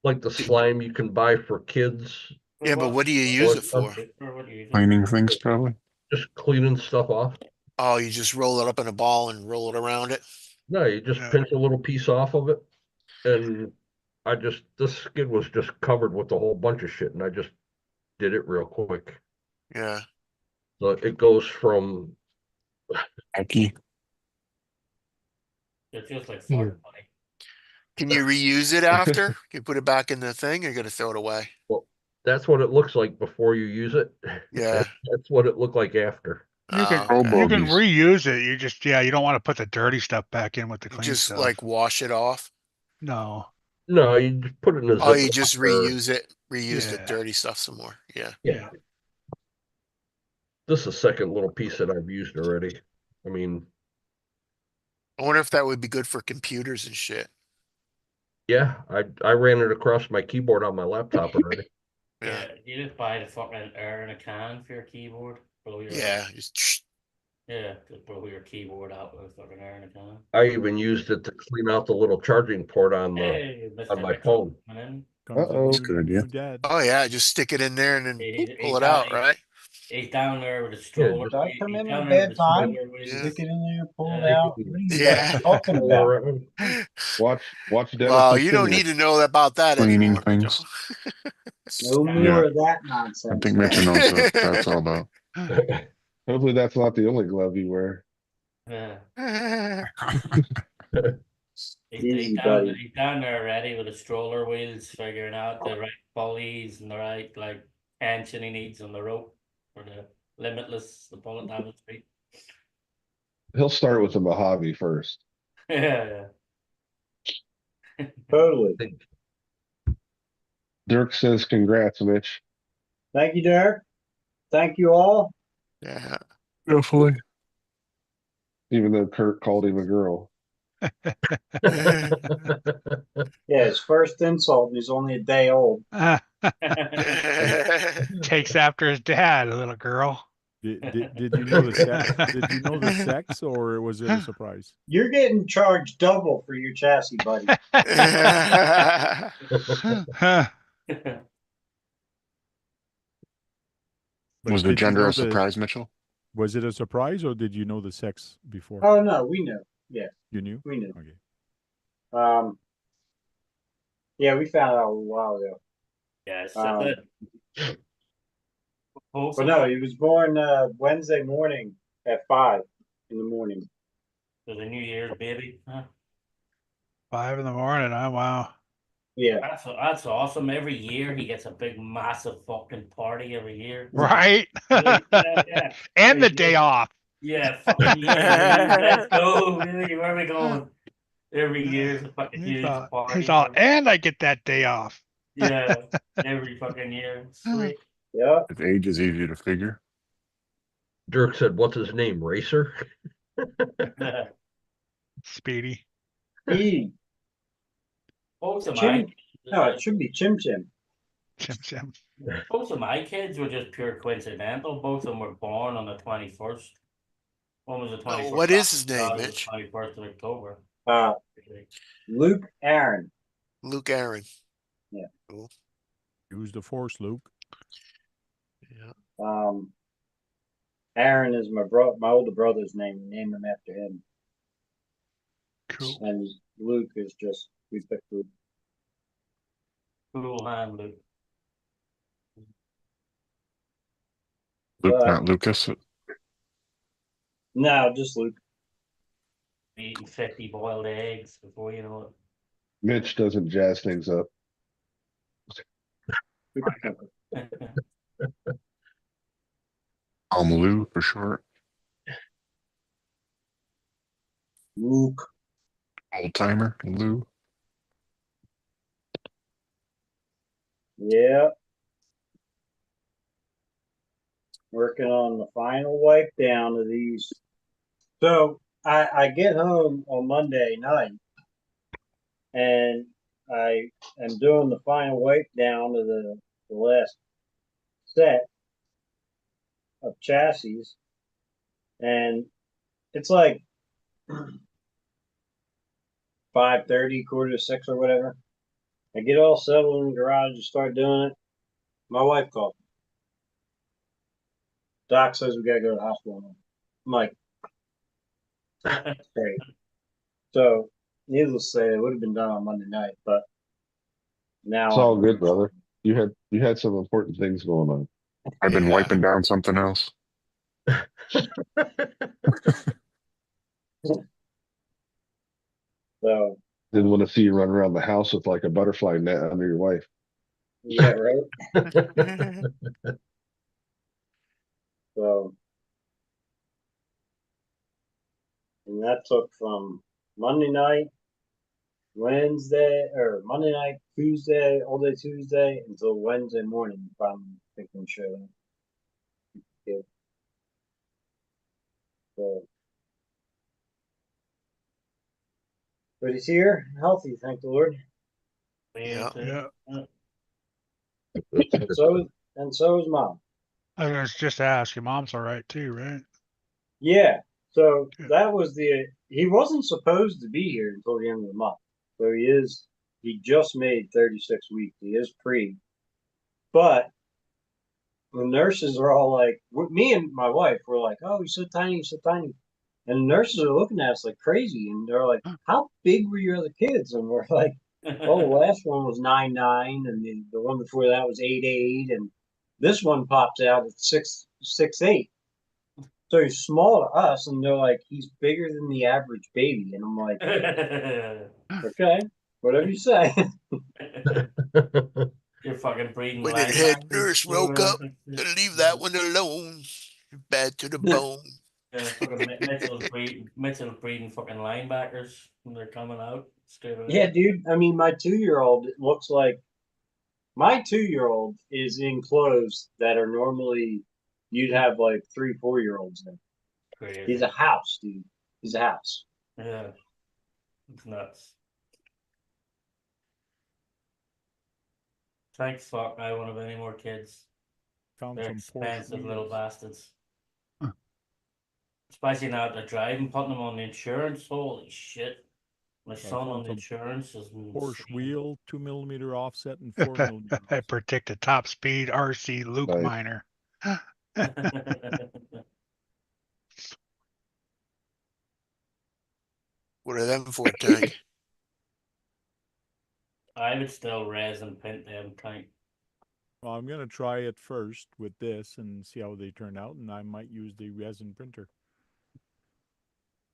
like the slime you can buy for kids. Yeah, but what do you Or use it for? What do you use it Cleaning things probably. just cleaning stuff off. Oh, you just roll it up in a ball and roll it around it? No, you just Yeah. pinch a little piece off of it, and this skid was just covered with a whole bunch of shit, and I just did it real quick. Yeah. So it goes from Hecky. It's just like fart putty. Can you reuse it after? Can you put it back in the thing or you gotta throw it away? well, that's what it looks like before you use it. Yeah. That's what it looked like after. You can Oh, Okay. you can bogeys. reuse it. You just you don't want to put the dirty stuff back in with the You clean just stuff. like wash it off. No. No, you just put it in a Oh, you Ziploc just or- reuse the Yeah. dirty stuff some more. Yeah. Yeah. This is the second little piece that I've used already. I mean, I wonder if that would be good for computers and shit. yeah, I ran it across my keyboard on my laptop already. Yeah. Yeah, you just buy the fucking air in a can for your keyboard. Blow your Yeah. Just just blow your keyboard out with fucking air in a can. I even used it to clean out the little charging port on Hey, Mr. my Mitchell phone. coming in. Comes Uh-oh. a That's good idea. new dad. oh yeah, just stick it in there and then He- boop, pull he's it down, out, right? he's down there with a Yeah, stroller. just Did I come He's in down at there with a bedtime? stroller with Yeah. Stick it in there, pull it Yeah. out. What are you guys Yeah. talking pull about? around. Watch Dennis. Well, you don't need to know about that Cleaning anymore. things. No Yeah. more of that I nonsense. think Mitchell knows what that's all about. Hopefully that's not the only glove you wear. Yeah. Easy, buddy. He's down there already with the stroller wheels, figuring out the right pulleys and the right like tension he needs on the rope for the limitless, the bullet damage speed. He'll start with the Mojave first. Yeah, Totally. Dirk says, "Congrats, Mitch." Thank you, Derek. Thank you all. Yeah. Hopefully. Even though Kurt called him a girl. Yeah, his first insult, and he's only a day old. Takes after his dad, little girl. Did you know the sex? Did you know the sex, or was it a surprise? You're getting charged double for your chassis, buddy. But Was the did you gender know a surprise, Mitchell? Was it a surprise, or did you know the sex before? Oh no, we knew. Yeah, You knew? we knew. Okay. Yeah, we found out a while ago. Yes. But no, he was born Wednesday morning at 5 in the morning. For the New Year's baby. Huh? 5 in the morning. Oh wow. Yeah. That's awesome. Every year he gets a big, massive fucking party every year. Right. Yeah. And the day off. Yeah, fucking yeah. Let's go. Really, where are we going? Every year is a fucking huge party. He's all, and I get that day off. Yeah, every fucking year. Sweet. Yeah. His age is easy to figure. Dirk said, "What's his name? Racer?" Speedy. E. Both of Chim. my No, it should be Chim Chim. Chim. both of my kids were just pure coincidental. Both of them were born on the 21st. One was the 21st. What is his name, the other was Mitch? 21st of October. Luke Aaron. Luke Aaron. Yeah. Cool. Use the force, Luke. Yeah. Aaron is my older brother's name. We named him after him. Cool. And Luke is just, we picked Luke. Cool hand, Luke. Luke, not Lucas. No, just Luke. Eating 50 boiled eggs before you know Mitch doesn't jazz things up. it. Lou for short. Luke. Old timer, Lou. Yeah. Working on the final wipe down of these. So I get home on Monday night and I am doing the final wipe down of the last set of chassis. And it's like 5:30, 5:45 or whatever. I get all settled in the garage and start doing it. My wife called me. Doc says we gotta go to the hospital. I'm like, great. So, needless to say, it would have been done on Monday night, but now It's all good, brother. You had some important things going on. I've been Yeah. wiping down something else. So, Didn't want to see you run around the house with like a butterfly net under your wife. yeah, right. So, and that took from Monday night, Monday night, Tuesday, all day Tuesday until Wednesday morning. If I'm thinking sure. Yeah. So, but he's here, healthy, thank the Lord. Yeah. Yeah. So is Mom. I was just asking. Mom's all right too, right? Yeah. So Good. that was he wasn't supposed to be here until the end of the month. So he just made 36 weeks. He is pre. But the nurses are all like, me and my wife were like, oh, he's so tiny, he's so tiny. And the nurses are looking at us like crazy. And they're like, how big were your other kids? And we're like, oh, the last one was 9'9", and the one before that was 8'8", and this one pops out at 6'8". So he's small to us, and they're like, he's bigger than the average baby. And I'm like, okay, whatever you say. You're fucking breeding When the head linebackers. nurse woke up, to leave that one alone. Bad to the bone. Yeah, fucking Mitchell's breeding fucking linebackers when they're coming out straight away. Yeah, dude. I mean, my 2-year-old looks like my 2-year-old is in clothes that are normally you'd have like 3, 4-year-olds in. Crazy. He's a house, dude. He's a house. Yeah. It's nuts. Thanks, fuck. I won't have any more kids. Found They're some Porsche expensive little wheels. bastards. Especially now that they're driving, putting them on the insurance. Holy shit. My I son on found the some insurance is Porsche insane. wheel, 2mm offset and 4mm. I predict a top speed RC Luke Nice. Miner. What are them for, Tank? I would still resin print them tank. Well, I'm gonna try it first with this and see how they turn out, and I might use the resin printer.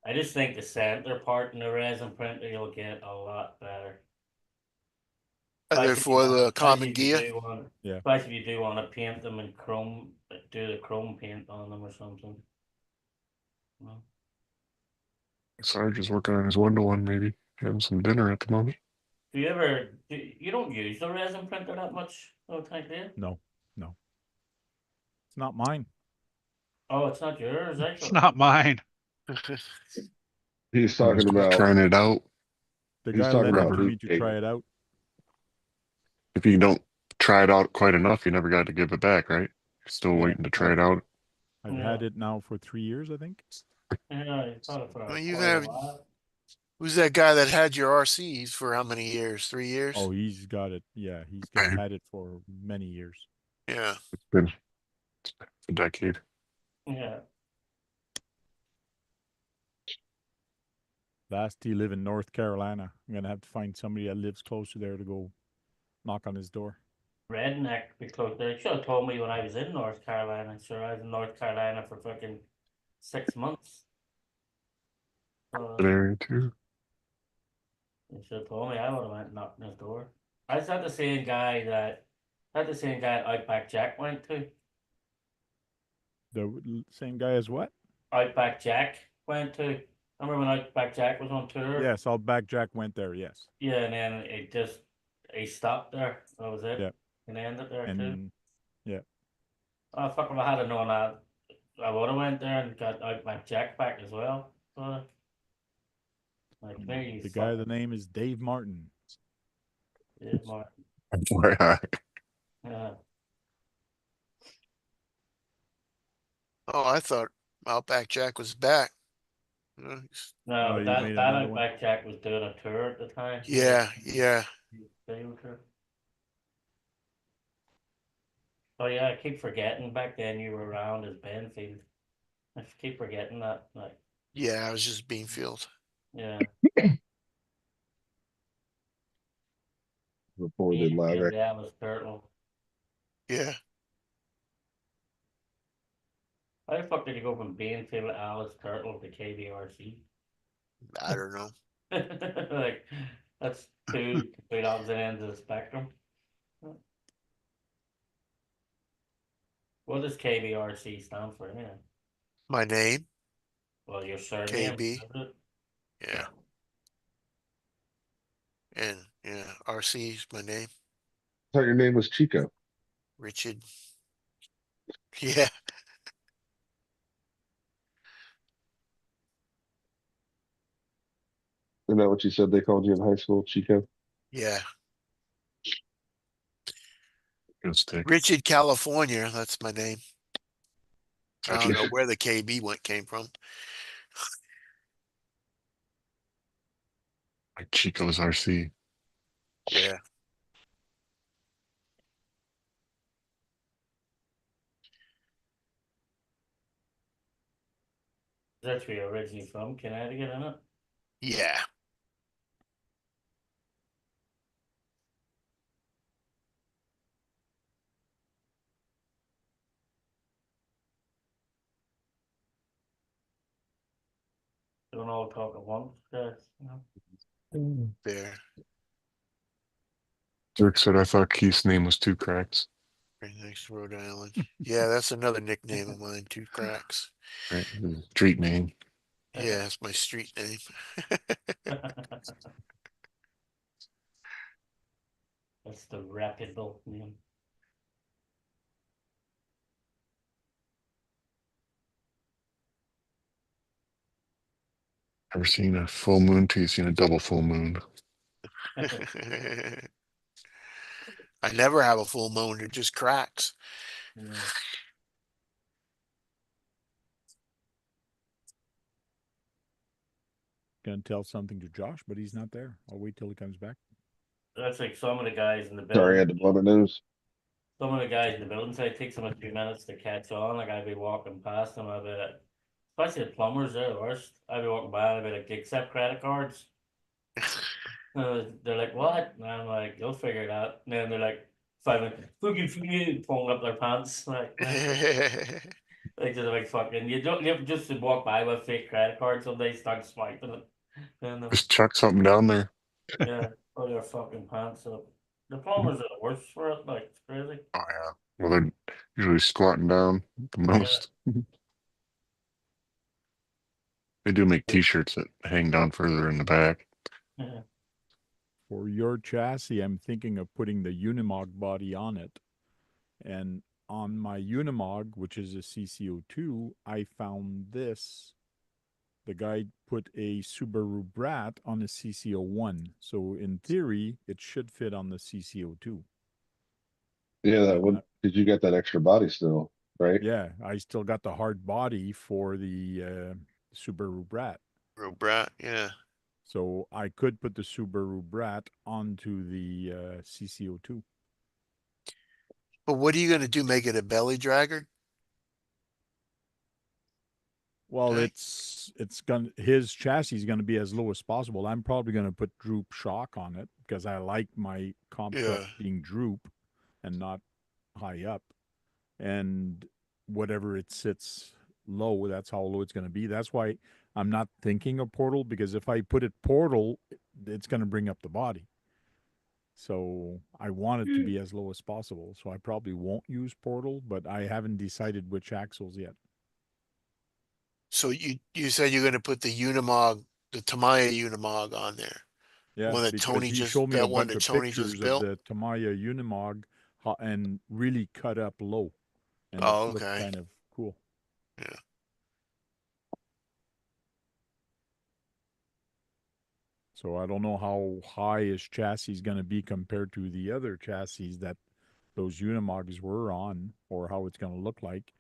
I just think the center part in the resin printer you'll get a lot better. Are they Especially if you for the want, common gear? Yeah. especially if you do want to paint them in chrome, do the chrome paint on them or something. No. Sarge is working on his 1-to-1, maybe having some dinner at the moment. Do you ever? You don't use the resin printer that much? Oh, tank, do you? No. It's not mine. Oh, it's not yours. I It's thought. not mine. He's I was talking about trying it out. The He's guy talking lent it about to boot me to cake. try it out. If you don't try it out quite enough, you never got to give it back, right? You're still Yeah. waiting to try it out. I've had it now for 3 years, I think. Yeah, you thought it for Well, you quite a have. while. Who's that guy that had your RCs for how many years? 3 years? Oh, he's got it. Yeah, had it for many years. Yeah. It's been a decade. Yeah. Last he lived in North Carolina. I'm gonna have to find somebody that lives closer there to go knock on his door. Redneck because they should have told me when I was in North Carolina. Sure, I was in North Carolina for fucking 6 months. That area too. They should have told me. I would have went and knocked on his door. I was the same guy that Outback Jack went to. The same guy as what? Outback Jack went to. Remember when Outback Jack was on tour? Yes, Outback Jack went there. Yes. Yeah, and then he stopped there. That was it. Yeah. And ended there too. And yeah, Oh fuck! If I had known that, I would have went there and got Outback Jack back as well. So, like maybe the guy. The name is Dave Martin. Yeah, more. Yeah. Oh, I thought Outback Jack was back. No, Oh, but you that made that another one. Outback Jack was doing a tour at the time. Yeah. Video tour. Oh yeah, I keep forgetting back then you were around as Benfield. I keep forgetting that. Like, Yeah, I was just Beanfield. yeah. Before they live Benfield, yeah, it was Turtle. Yeah. How the fuck did you go from Benfield to Alice Turtle to KBRC? I don't know. Like, that's two complete opposite ends of the spectrum. What does KBRC stand for anyway? My name, Well, your surname. KB. Is it? Yeah. And yeah, RC is my name. I thought your name was Chico. Richard. Yeah. Isn't that what you said they called you in high school, Chico? Yeah. Good stick. Richard, California. That's my name. I don't know Gotcha. where the KB came from. Like Chico's RC. Yeah. That's where you're originally from, Connecticut, isn't it? Yeah. Don't all talk at once, guys. You know? There. Dirk said I thought Keith's name was Two Cracks. Right next to Rhode Island. Yeah, that's another nickname of mine, Two Cracks. Right? His street name. Yeah, that's my street name. That's the reputable name. Never seen a full moon till you seen a double full moon. I never have a full moon. It just cracks. Yeah. Gonna tell something to Josh, but he's not there. I'll wait till he comes back. That's like some of the guys in the Sorry, I had building. to blow my nose. Some of the guys in the building say it takes them a few minutes to catch on. Like I'd be walking past them, I'd be like, especially the plumbers, they're the worst. I'd be walking by, I'd be like, "Do you accept credit cards?" They're like, "What?" And I'm like, "You'll figure it out." And then they're like, 5 minutes, pulling up their pants, like just like fucking. You have just to walk by with fake credit cards, so they start swiping it, and Just chuck something down there. yeah, pull their fucking pants up. The plumbers are the worst for it. Like it's crazy. Oh yeah. Well, they're usually squatting down the most. They do make T-shirts that hang down further in the back. Yeah. For your chassis, I'm thinking of putting the Unimog body on it. And on my Unimog, which is a CCO2, I found this. The guy put a Subaru Brat on a CCO1. So in theory, it should fit on the CCO2. Yeah, that And would, because you got that extra body still, right? yeah, I still got the hard body for the Subaru Brat. Brat, yeah. So I could put the Subaru Brat onto the CCO2. But what are you going to do? Make it a belly dragger? Well, Okay. it's gonna his chassis is gonna be as low as possible. I'm probably gonna put droop shock on it because I like my comp truck Yeah. being droop and not high up. And whatever it sits low, that's how low it's gonna be. That's why I'm not thinking of portal, because if I put it portal, it's gonna bring up the body. So I want it to be as low as possible. So I probably won't use portal, but I haven't decided which axles yet. So you said you're going to put the Unimog, the Tamiya Unimog on there. Yeah, because he That one that of Tony just pictures of built. the Tamiya Unimog and really cut up low, and it Oh, looked okay. kind of cool. Yeah. So I don't know how high his chassis is going to be compared to the other chassis that those Unimogs were on, or how it's going to look like.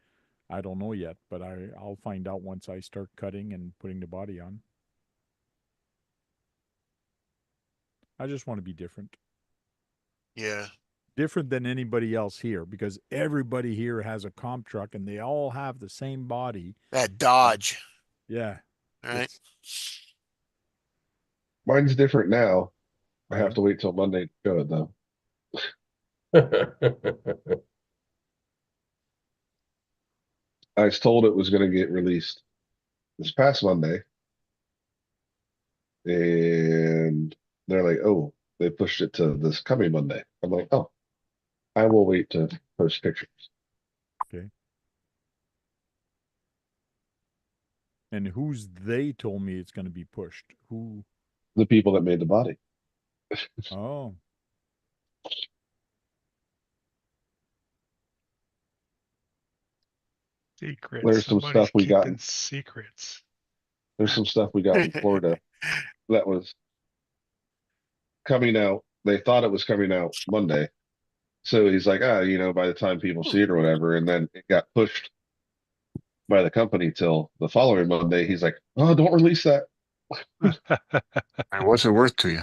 I don't know yet, but I'll find out once I start cutting and putting the body on. I just want to be different. Yeah. Different than anybody else here, because everybody here has a comp truck and they all have the same body. That Dodge. Yeah. Right. Mine's different now. I Oh, have yeah. to wait till Monday to show it though. I was told it was going to get released this past Monday, and they're like, "Oh, they pushed it to this coming Monday." I'm like, "Oh, I will wait to post pictures." Okay. And who's they told me it's going to be pushed? Who? The people that made the body. Oh, Secrets. There's some Somebody's stuff we got. keeping secrets. There's some stuff we got in Florida that was coming out. They thought it was coming out Monday. So he's like, by the time people see it or whatever, and then it got pushed by the company till the following Monday. He's like, "Oh, don't release that." And what's it worth to you?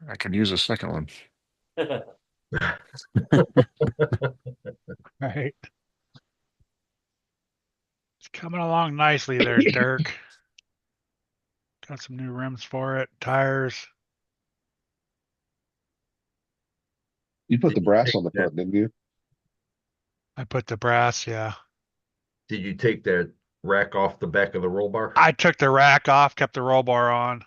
I could use a second one. Right. It's coming along nicely there, Dirk. Got some new rims for it, tires. You put Did the you brass take on the that? front, didn't you? I put the brass, yeah. Did you take that rack off the back of the roll bar? I took the rack off, kept the roll bar on.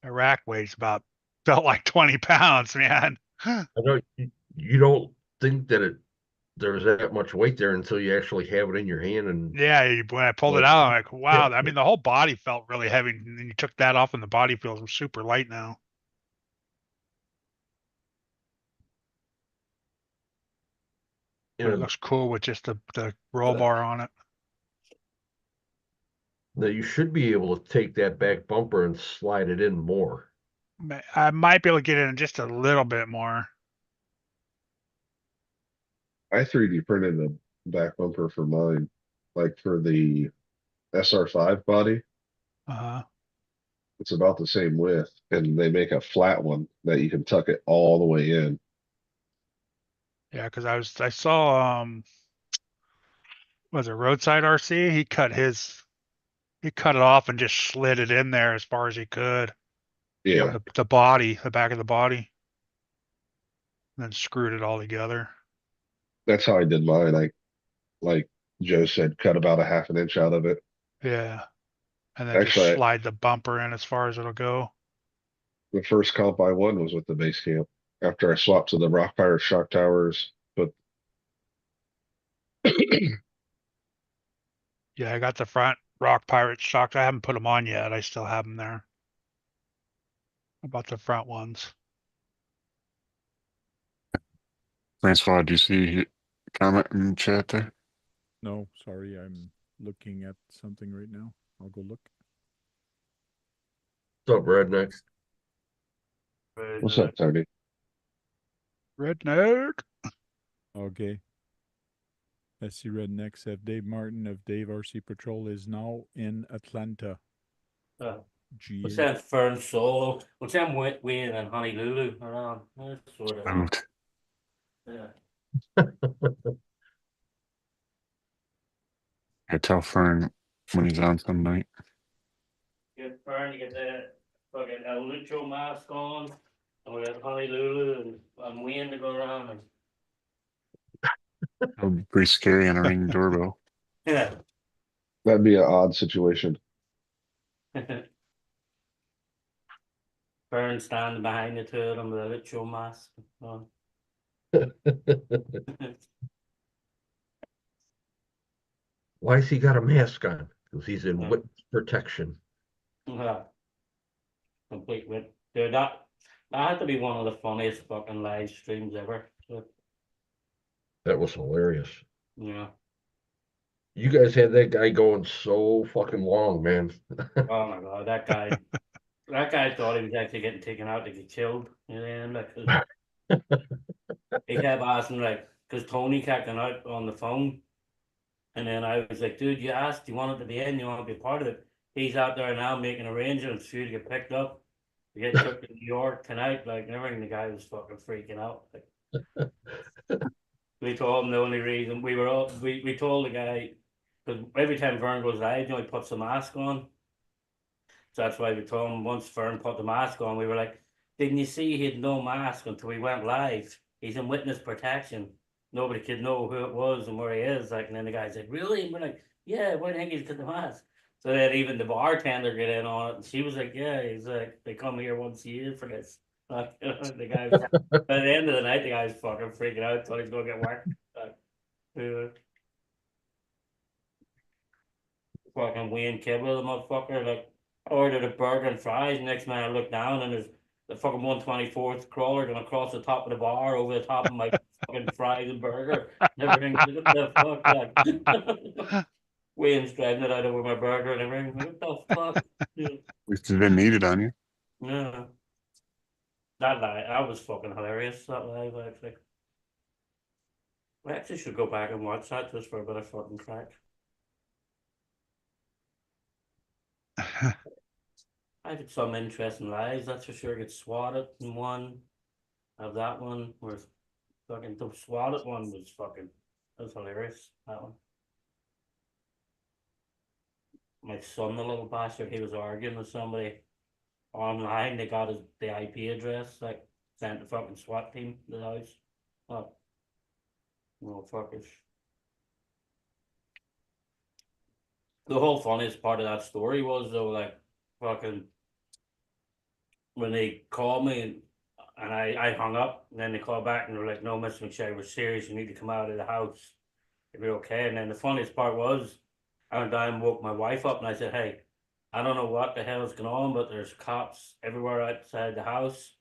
The rack weighs felt like 20 pounds, man. I know you don't think that there's that much weight there until you actually have it in your hand and Yeah, when I pulled it like, out, I'm like, wow. I mean, the whole body felt really heavy, and then you took that off, and the body feels super light now. you But it know, looks cool with just the roll bar on it. that you should be able to take that back bumper and slide it in more. I might be able to get in just a little bit more. I 3D printed the back bumper for mine, like for the SR5 body. Uh-huh. It's about the same width, and they make a flat one that you can tuck it all the way in. Yeah, because I saw was it Roadside RC? He cut it off and just slid it in there as far as he could. Yeah, The back of the body, and then screwed it all together. that's how I did mine. I, like Joe said, cut about a half an inch out of it. Yeah. And then just Actually, slide the bumper in as far as it'll go. the first comp I won was with the base camp. After I swapped to the Rock Pirate shock towers, but Yeah, I got the front Rock Pirate shocked. I haven't put them on yet. I still have them there. About the front ones. Francois, do you see comment in the chat there? No, sorry, I'm looking at something right now. I'll go look. What's up, Redneck? what's up, Tony? Red nerd. Okay. SC Rednecks have Dave Martin of Dave RC Patrol is now in Atlanta. We'll GA. send Fern Solo. We'll send Wayne and Honolulu around. That's sort of. Moved. Yeah. I tell Fern when he's on some night. Get Fern, you get that fucking El Lucho mask on. And we got Honolulu and Wayne to go around. And, It'll be pretty scary on a ring doorbell. yeah. That'd be an odd situation. Fern standing behind the two of them with a Lucho mask on. Why's he got a mask on? Because he's in Yeah. witness protection. Yeah. Complete with dude, that had to be one of the funniest fucking live streams ever. That was hilarious. Yeah. You guys had that guy going so fucking long, man. Oh my god, that guy thought he was actually getting taken out to get killed in the end. Like, he kept asking, like, because Tony kept going out on the phone. And then I was like, dude, you asked, you want it to be in, you want to be part of it. He's out there now making arrangements for you to get picked up, to get took to New York tonight. Like, and everything, the guy was fucking freaking out. Like, we told him the only reason we told the guy, because every time Vern goes live, he puts the mask on. So that's why we told him once Vern put the mask on, we were like, didn't you see he had no mask until we went live? He's in witness protection. Nobody could know who it was and where he is. Like, and then the guy said, really? And we're like, yeah, why the heck he's got the mask? So then even the bartender get in on it, and she was like, yeah, he's like, they come here once a year for this. Like, the guy was, by the end of the night, the guy's fucking freaking out, thought he's gonna get whacked. Like, fucking Wayne Kibble, the motherfucker, like, ordered a burger and fries. Next man I look down and there's the fucking 124th crawler going across the top of the bar over the top of my fucking fries and burger. And everything. What the fuck? Like, Wayne's driving it out over my burger and everything. What the fuck? Yeah. At least it didn't need it on you. Yeah. That was fucking hilarious. That live actually. I actually should go back and watch that just for a bit of fucking crack. I had some interesting lives, that's for sure. Get swatted in one. Have that one where fucking the swatted one was fucking, that was hilarious. That one. My son, the little bastard, he was arguing with somebody online. They got the IP address, like sent the fucking SWAT team to the house. Oh, no fuckers. The whole funniest part of that story was though, like fucking when they called me and I hung up, and then they called back and they were like, no, Mr. McShay, we're serious, you need to come out of the house. If you're okay. And then the funniest part was I went down and woke my wife up and I said, hey, I don't know what the hell is going on, but there's cops everywhere outside the house.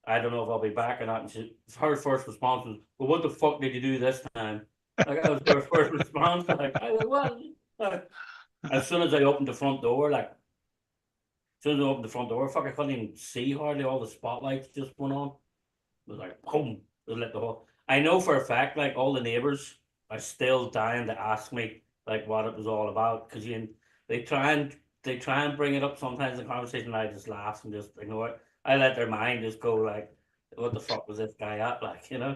I don't know if I'll be back or not. And her first response was, well, what the fuck did you do this time? Like, that was her first response. Like, I was, what? As soon as I opened the front door, like, as soon as I opened the front door, fuck, I couldn't even see hardly. All the spotlights just went on. It was like, boom, it lit the whole. I know for a fact, like, all the neighbors are still dying to ask me, like, what it was all about. Because they try and they try and bring it up sometimes in conversation, and I just laugh and just ignore it. I let their mind just go, like, what the fuck was this guy at? Like, you know?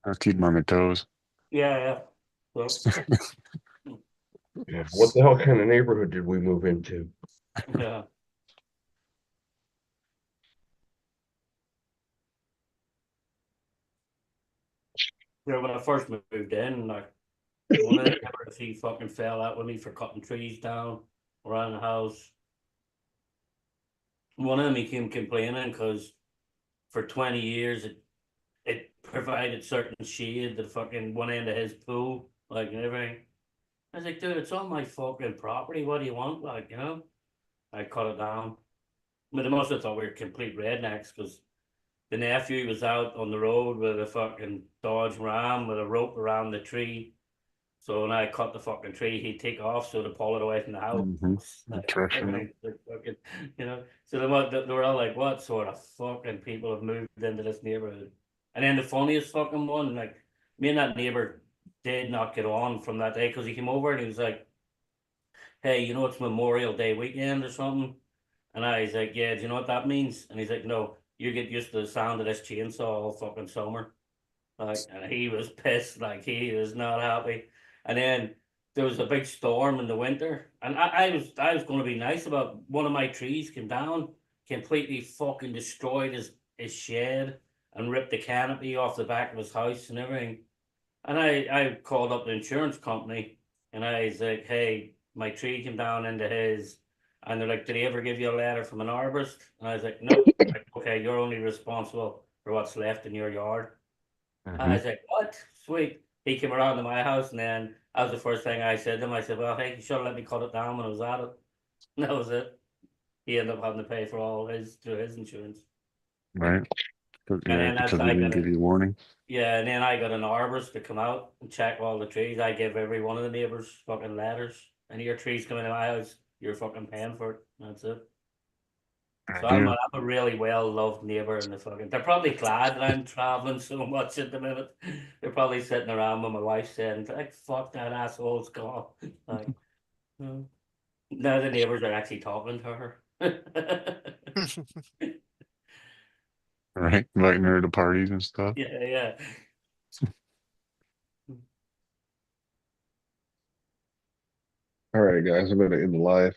I'll keep them on their toes. Yeah, yeah. So, Yeah. What the hell kind of neighborhood did we move into? yeah. Yeah, when I first moved in, like, one of the neighbors, he fucking fell out with me for cutting trees down around the house. One of them, he came complaining because for 20 years it provided certain shade to fucking one end of his pool, like, and everything. I was like, dude, it's on my fucking property. What do you want? Like, you know? I cut it down. But they must have thought we were complete rednecks because the nephew was out on the road with a fucking Dodge Ram with a rope around the tree. So when I cut the fucking tree, he'd take off so to pull it away from the house. Like, Interesting. everything, fucking, you know. So they were all like, "What sort of fucking people have moved into this neighborhood?" And then the funniest fucking one, like, me and that neighbor did not get on from that day because he came over and he was like, "Hey, you know it's Memorial Day weekend or something?" And I was like, "Yeah, do you know what that means?" And he's like, "No, you get used to the sound of this chainsaw all fucking summer." Like, and he was pissed, like he was not happy. And then there was a big storm in the winter, and I was going to be nice about one of my trees came down, completely fucking destroyed his shed and ripped the canopy off the back of his house and everything. And I called up the insurance company and I was like, "Hey, my tree came down into his," and they're like, "Did he ever give you a letter from an arborist?" And I was like, "No." Like, okay, you're only responsible for what's left in your yard. I was like, "What? Sweet." He came around to my house, and then that was the first thing I said to him. I said, "Well, hey, you should have let me cut it down when I was at it." And that was it. He ended up having to pay for all his through his insurance. Right. And Yeah, then because I they didn't got give a you warning. yeah, and then I got an arborist to come out and check all the trees. I give every one of the neighbors fucking letters. Any of your trees coming to my house, you're fucking paying for it. That's it. So I'm Yeah. I'm a really well loved neighbor in the fucking. They're probably glad that I'm traveling so much at the minute. They're probably sitting around with my wife saying, like, "Fuck that asshole's gone." Like, hmm. Now the neighbors are actually talking to her. Right. Inviting her to parties and stuff. Yeah, yeah. All right, guys, I'm gonna end the live.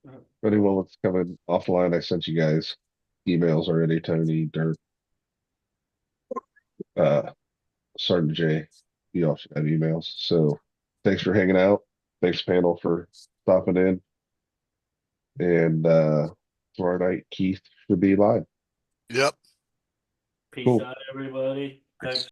If anyone wants to come in offline, I sent you guys emails already, Tony, Dirk, uh, Sergeant J. You all should have emails. So thanks for hanging out. Thanks, panel, for stopping in. And tomorrow night, Keith should be live. Yep. Peace Cool. out, everybody. Thanks.